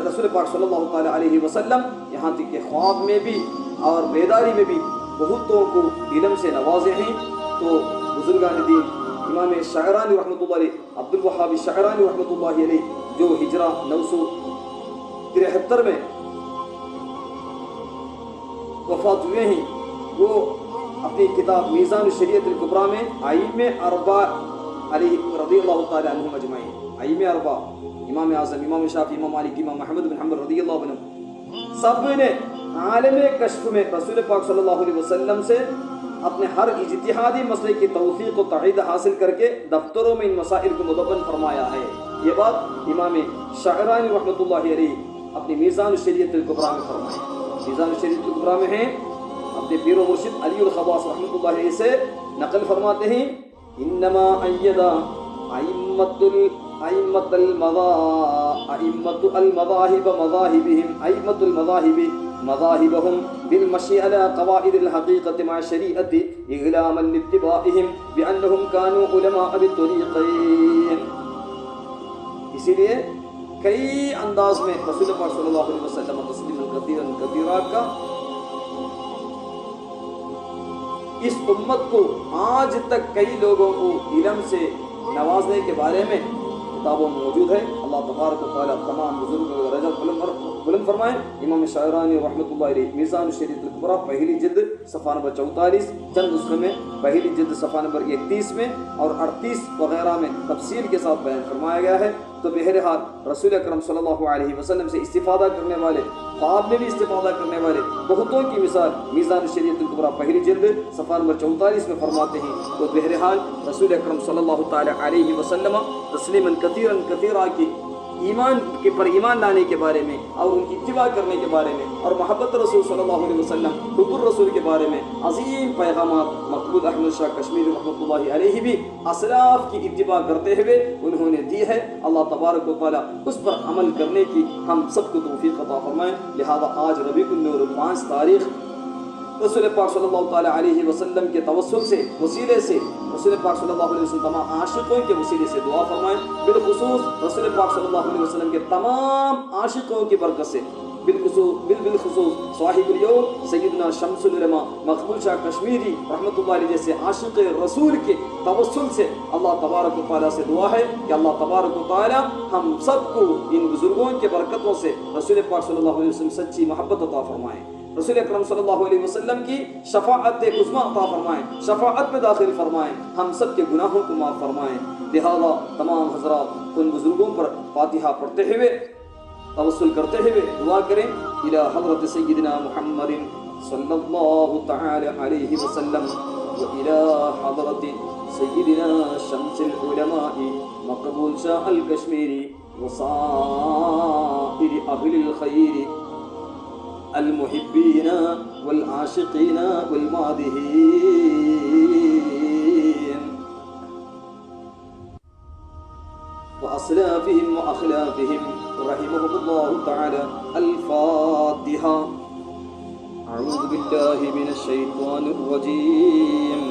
رسول پاک صلی اللہ تعالی علیہ وسلم یہاں تک کہ خواب میں بھی اور بیداری میں بھی بہتوں کو علم سے نوازے ہیں۔ تو بزرگان دین امام شعرانی رحمۃ اللہ علیہ، عبد الوہاب شعرانی رحمۃ اللہ علیہ، جو ہجرہ 973 میں وفات ہوئے ہیں، وہ اپنی کتاب میزان الشریعت الکبریٰ میں ائمہ اربعہ علیہ رضی اللہ تعالی عنہم اجمعین، ائمہ اربعہ امام اعظم، امام شافعی، امام مالک، امام احمد بن حنبل رضی اللہ عنہ، سب نے عالم کشف میں رسول پاک صلی اللہ علیہ وسلم سے اپنے ہر اجتہادی مسئلے کی توثیق و تائید حاصل کر کے دفتروں میں ان مسائل کو مدون فرمایا ہے۔ یہ بات امام شعرانی رحمۃ اللہ علیہ اپنی میزان الشریعت الکبریٰ میں فرمائے۔ میزان الشریعت الکبریٰ میں ہیں، اپنے پیر و مرشد علی الخواص رحمۃ اللہ علیہ سے نقل فرماتے ہیں، انما ایدہ ائمۃ المذاہب مذاہبہم ائمۃ المذاہب مذاہبہم بالمشی علی قواعد الحقیقۃ مع شریعۃ اعلاما لاتباعہم بانہم کانوا علماء بالطریقین۔ اسی لیے کئی انداز میں رسول پاک صلی اللہ علیہ وسلم تسلیما کثیرا کا اس امت کو آج تک کئی لوگوں کو علم سے نوازنے کے بارے میں کتابوں میں موجود ہے۔ اللہ تبارک و تعالیٰ تمام بزرگوں کا درجہ بلند فرمائے۔ امام شاعرانی رحمۃ اللہ علیہ میزان الشریعت الکبریٰ پہلی جلد صفحہ نمبر 44، چند نسخے میں پہلی جلد صفحہ نمبر 31 میں اور 38 وغیرہ میں تفصیل کے ساتھ بیان فرمایا گیا ہے۔ تو بہرحال رسول اکرم صلی اللہ علیہ وسلم سے استفادہ کرنے والے، خواب میں بھی استفادہ کرنے والے بہتوں کی مثال میزان الشریعت الکبریٰ پہلی جلد صفحہ نمبر 44 میں فرماتے ہیں۔ تو بہرحال رسول اکرم صلی اللہ تعالی علیہ وسلم تسلیما کثیرا کی ایمان کے پر ایمان لانے کے بارے میں اور ان کی اتباع کرنے کے بارے میں اور محبت رسول صلی اللہ علیہ وسلم حب الرسول کے بارے میں عظیم پیغامات مقبول احمد شاہ کشمیری رحمۃ اللہ علیہ بھی اسلاف کی اتباع کرتے ہوئے انہوں نے دی ہے۔ اللہ تبارک و تعالیٰ اس پر عمل کرنے کی ہم سب کو توفیق عطا فرمائے۔ لہذا آج ربیع النور 5 تاریخ رسول پاک صلی اللہ تعالی علیہ وسلم کے توسل سے وسیلے سے رسول پاک صلی اللہ علیہ وسلم تمام عاشقوں کے وسیلے سے دعا فرمائیں، بالخصوص رسول پاک صلی اللہ علیہ وسلم کے تمام عاشقوں کی برکت سے، بالخصوص صاحب اليوم سیدنا شمس العلماء مقبول شاہ کشمیری رحمۃ اللہ علیہ جیسے عاشق رسول کے توسل سے اللہ تبارک و تعالیٰ سے دعا ہے کہ اللہ تبارک و تعالیٰ ہم سب کو ان بزرگوں کے برکتوں سے رسول پاک صلی اللہ علیہ وسلم سچی محبت عطا فرمائیں۔ رسول اکرم صلی اللہ علیہ وسلم کی شفاعت عظمیٰ عطا فرمائیں، شفاعت میں داخل فرمائیں، ہم سب کے گناہوں کو معاف فرمائیں۔ لہذا تمام حضرات ان بزرگوں پر فاتحہ پڑھتے ہوئے توسل کرتے ہوئے دعا کریں، الى حضرت سیدنا محمد صلی اللہ تعالی علیہ وسلم وإلى حضرت سيدنا شمس العلماء مقبول شاہ الکشمیری وصائر أهل الخير المحبين والعاشقين والمادحين وأسلافهم وأخلافهم رحمهم الله تعالى. الفاتحة. أعوذ بالله من الشيطان الرجيم.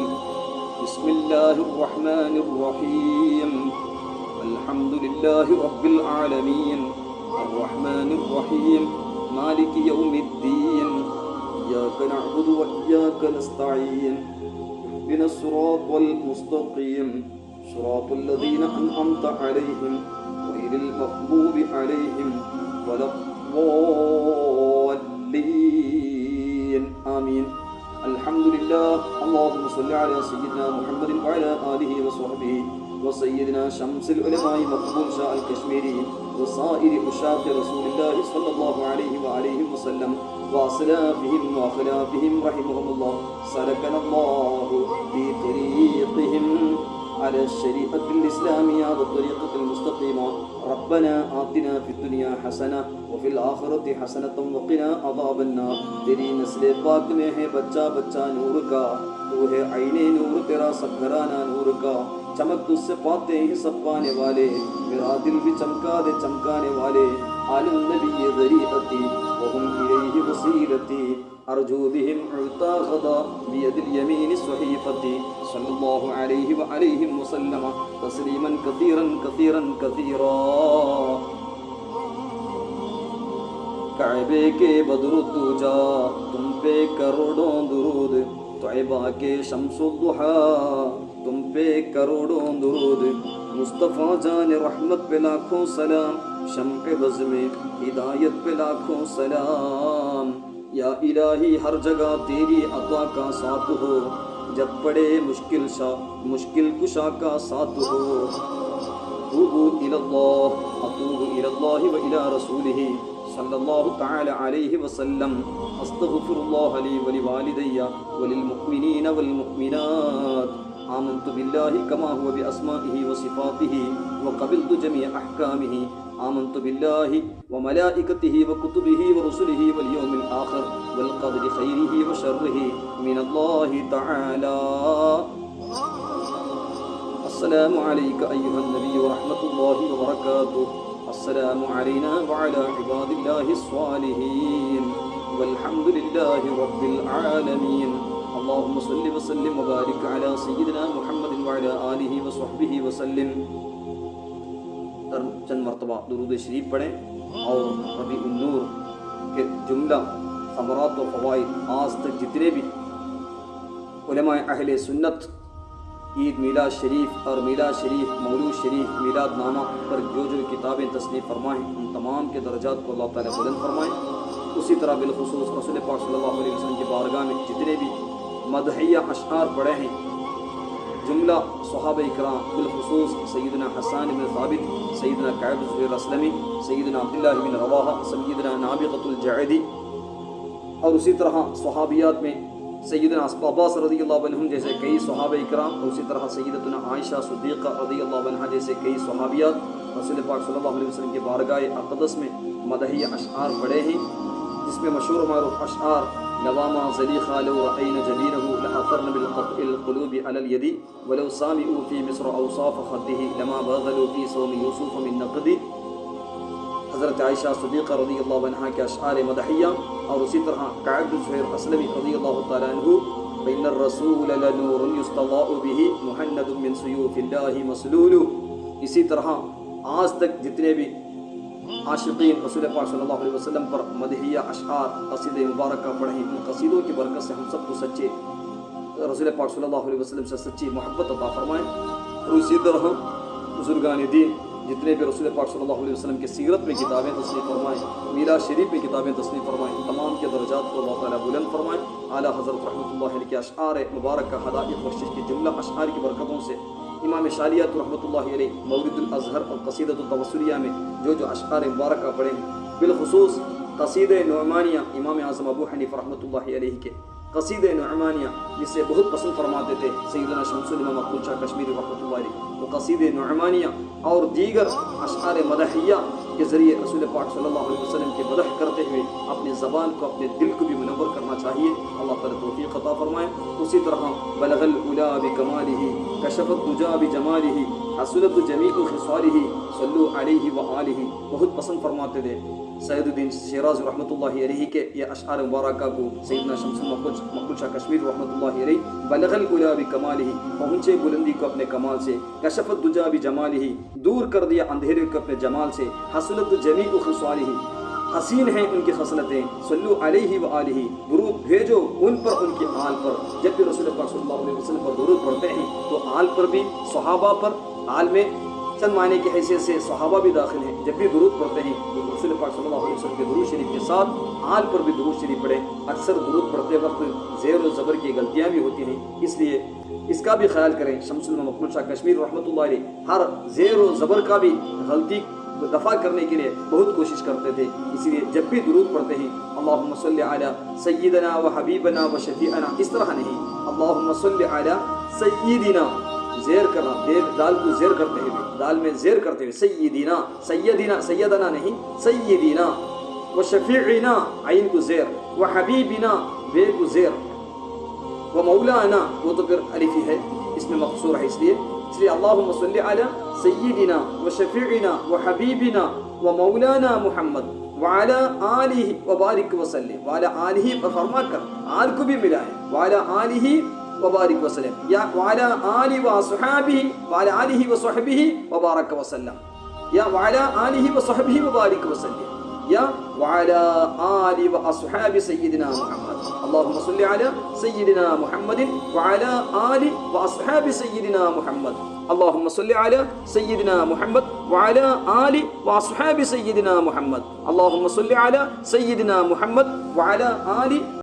بسم الله الرحمن الرحيم. الحمد لله رب العالمين الرحمن الرحيم مالك يوم الدين إياك نعبد وإياك نستعين اهدنا الصراط المستقيم صراط الذين أنعمت عليهم غير المغضوب عليهم ولا الضالين آمين. الحمد لله. اللهم صل على سيدنا محمد وعلى آله وصحبه وسيدنا شمس العلماء مقبول شاہ الکشمیری وصائر عشاق رسول اللہ صلی اللہ علیہ وآلہ وسلم وأسلافهم وأخلافهم رحمهم الله. سلكنا الله في طريقهم على الشريعة الإسلامية والطريقة المستقيمة. ربنا آتنا في الدنيا حسنة وفي الآخرة حسنة وقنا عذاب النار. تیری نسل پاک میں ہے بچہ بچہ نور کا، تو ہے عین نور تیرا سب گھرانہ نور کا. چمک تجھ سے پاتے ہیں سب پانے والے، میرا دل بھی چمکا دے چمکانے والے. آل النبی ذریعتی وهم الیہ وسیلتی ارجو بهم عطا غدا بید الیمین صحیفتی صلی اللہ علیہ وآلہ وسلم تسلیما کثیرا کثیرا کثیرا. کعبے کے بدر دوجا تم پہ کروڑوں درود، طیبہ کے شمس الضحیٰ تم پہ کروڑوں درود. مصطفیٰ جان رحمت پہ لاکھوں سلام، شمع بز میں ہدایت پہ لاکھوں سلام. یا الہی ہر جگہ تیری عطا کا ساتھ ہو، جب پڑے مشکل کشا کا ساتھ ہو. توبوا الی اللہ اتوب الی اللہ و الی رسولہ صلی اللہ تعالی علیہ وسلم. استغفر اللہ لی ولوالدی وللمؤمنین والمؤمنات. آمنت باللہ کما هو بأسمائه وصفاته وقبلت جميع أحكامه. آمنت باللہ وملائکته وكتبه ورسله واليوم الآخر والقدر خیره وشره من اللہ تعالی. السلام علیک ایہا النبی ورحمۃ اللہ وبرکاتہ. السلام علینا وعلى عباد اللہ الصالحین والحمد للہ رب العالمین. اللهم صل وسلم وبارك على سيدنا محمد وعلى آلہ وصحبہ وسلم. چند مرتبہ درود شریف پڑھیں اور ربیع النور کے جملہ ثمرات و فوائد آج تک جتنے بھی علماء اہل سنت عید میلاد شریف اور میلاد شریف مولود شریف میلاد نامہ پر جو کتابیں تصنیف فرمائیں ان تمام کے درجات کو اللہ تعالیٰ بلند فرمائیں. اسی طرح بالخصوص رسول پاک صلی اللہ علیہ وسلم کی بارگاہ میں جتنے بھی مدحیہ اشعار پڑھے ہیں، جملہ صحابہ اکرام بالخصوص سیدنا حسان بن ثابت، سیدنا کعب بن زہیر الاسلمی، سیدنا عبداللہ بن رواحہ، سیدنا نابغۃ الجعدی، اور اسی طرح صحابیات میں سیدنا عباس رضی اللہ عنہم جیسے کئی صحابہ اکرام، اور اسی طرح سیدتنا عائشہ صدیقہ رضی اللہ عنہا جیسے کئی صحابیات رسول پاک صلی اللہ علیہ وسلم کے بارگاہ اقدس میں مدحیہ اشعار پڑھے ہیں، جس میں مشہور و معروف اشعار نواما زلیخا لو رأین جبینہ لأثرن بالقطع القلوب علی الید ولو سامعوا فی مصر اوصاف خدہ لما بغلوا فی صوم یوسف من نقد. حضرت عائشہ صدیقہ رضی اللہ عنہا کے اشعار مدحیہ، اور اسی طرح کعب بن زہیر الاسلمی رضی اللہ تعالیٰ عنہ فإن الرسول لنور يستضاء به مهند من سيوف اللہ مسلول. اسی طرح آج تک جتنے بھی عاشقین رسول پاک صلی اللہ علیہ وسلم پر مدحیہ اشعار قصیدہ مبارکہ پڑھیں، ان قصیدوں کی برکت سے ہم سب کو سچے رسول پاک صلی اللہ علیہ وسلم سے سچی محبت عطا فرمائیں. اور اسی طرح بزرگان دین جتنے بھی رسول پاک صلی اللہ علیہ وسلم کی سیرت میں کتابیں تصنیف فرمائیں، میراث شریف میں کتابیں تصنیف فرمائیں، تمام کے درجات کو اللہ تعالیٰ بلند فرمائیں۔ اعلیٰ حضرت رحمۃ اللہ علیہ کے اشعار مبارک کا ہدایت بخشش کی جملہ اشعار کی برکتوں سے امام شالیات رحمۃ اللہ علیہ مورد الازہر اور قصیدۃ التوسلیہ میں جو اشعار مبارکہ پڑھے ہیں، بالخصوص قصیدہ نعمانیہ امام اعظم ابو حنیفہ رحمۃ اللہ علیہ کے قصیدہ نعمانیہ جسے بہت پسند فرماتے تھے سیدنا شمس العلماء مقبول شاہ کشمیری رحمۃ اللہ علیہ، وہ قصیدہ نعمانیہ اور دیگر اشعار مدحیہ کے ذریعے رسول پاک صلی اللہ علیہ وسلم کی مدح کرتے ہوئے اپنی زبان کو اپنے دل کو بھی منور کرنا چاہیے۔ اللہ تعالیٰ توفیق عطا فرمائے۔ اسی طرح بلغ العلا بکمالہ کشف الدجا بجمالہ حصلت جمیع خصالہ صلو علیہ وآلہ، بہت پسند فرماتے تھے سید الدین شیراز رحمۃ اللہ علیہ کے یہ اشعار مبارکہ کو سیدنا شمس مقبول شاہ کشمیری رحمۃ اللہ علیہ۔ بلغ العلا بکمالہ، پہنچے بلندی کو اپنے کمال سے، کشف الدجا بجمالہ، دور کر دیا اندھیرے کو اپنے جمال سے، حصلت جمیع خصالہ، حسین ہیں ان کی خصلتیں، صلو علیہ وآلہ، درود بھیجو ان پر ان کی آل پر۔ جب بھی رسول پاک صلی اللہ علیہ وسلم پر درود پڑھتے ہیں تو آل پر بھی، صحابہ پر، آل میں چند معنی کی حیثیت سے صحابہ بھی داخل ہیں، جب بھی درود پڑھتے ہیں تو رسول پاک صلی اللہ علیہ وسلم کے درود شریف کے ساتھ آل پر بھی درود شریف پڑھیں۔ اکثر درود پڑھتے وقت زیر و زبر کی غلطیاں بھی ہوتی ہیں، اس لیے اس کا بھی خیال کریں۔ شمس العلماء مقبول شاہ کشمیر رحمۃ اللہ علیہ ہر زیر و زبر کا بھی غلطی دفع کرنے کے لیے بہت کوشش کرتے تھے، اسی لیے جب بھی درود پڑھتے ہیں اللہم صلی علی سیدنا و حبیبنا و شفیعنا، اس طرح نہیں، اللہم صلی علی سیدنا، زیر کرنا، دال کو زیر کرتے ہوئے، دال میں زیر کرتے ہوئے، سیدنا، سیدنا، سیدنا نہیں، سیدنا، و شفیعنا، عین کو زیر، و حبیبنا، بے کو زیر، و مولانا، وہ تو پھر الف ہی ہے، اس میں مقصور ہے، اس لیے اللہم صلی علی سیدنا و شفیعنا و حبیبنا و مولانا محمد وعلی آلہ وبارک وسلم، وعلی آلہ فرما کر آل کو بھی ملا ہے، وعلی آلہ وبارک وسلم، یا وعلی آلہ وصحابہ، وعلی آلہ وصحبہ وبارک وسلم، یا وعلی آلہ وصحبہ وبارک وسلم، یا وعلی آلہ واصحاب سیدنا محمد۔ اللہم صلی علی سیدنا محمد وعلی آلہ واصحاب سیدنا محمد، اللہم صلی علی سیدنا محمد وعلی آلہ واصحاب سیدنا محمد، اللہم صلی علی سیدنا محمد وعلی آلہ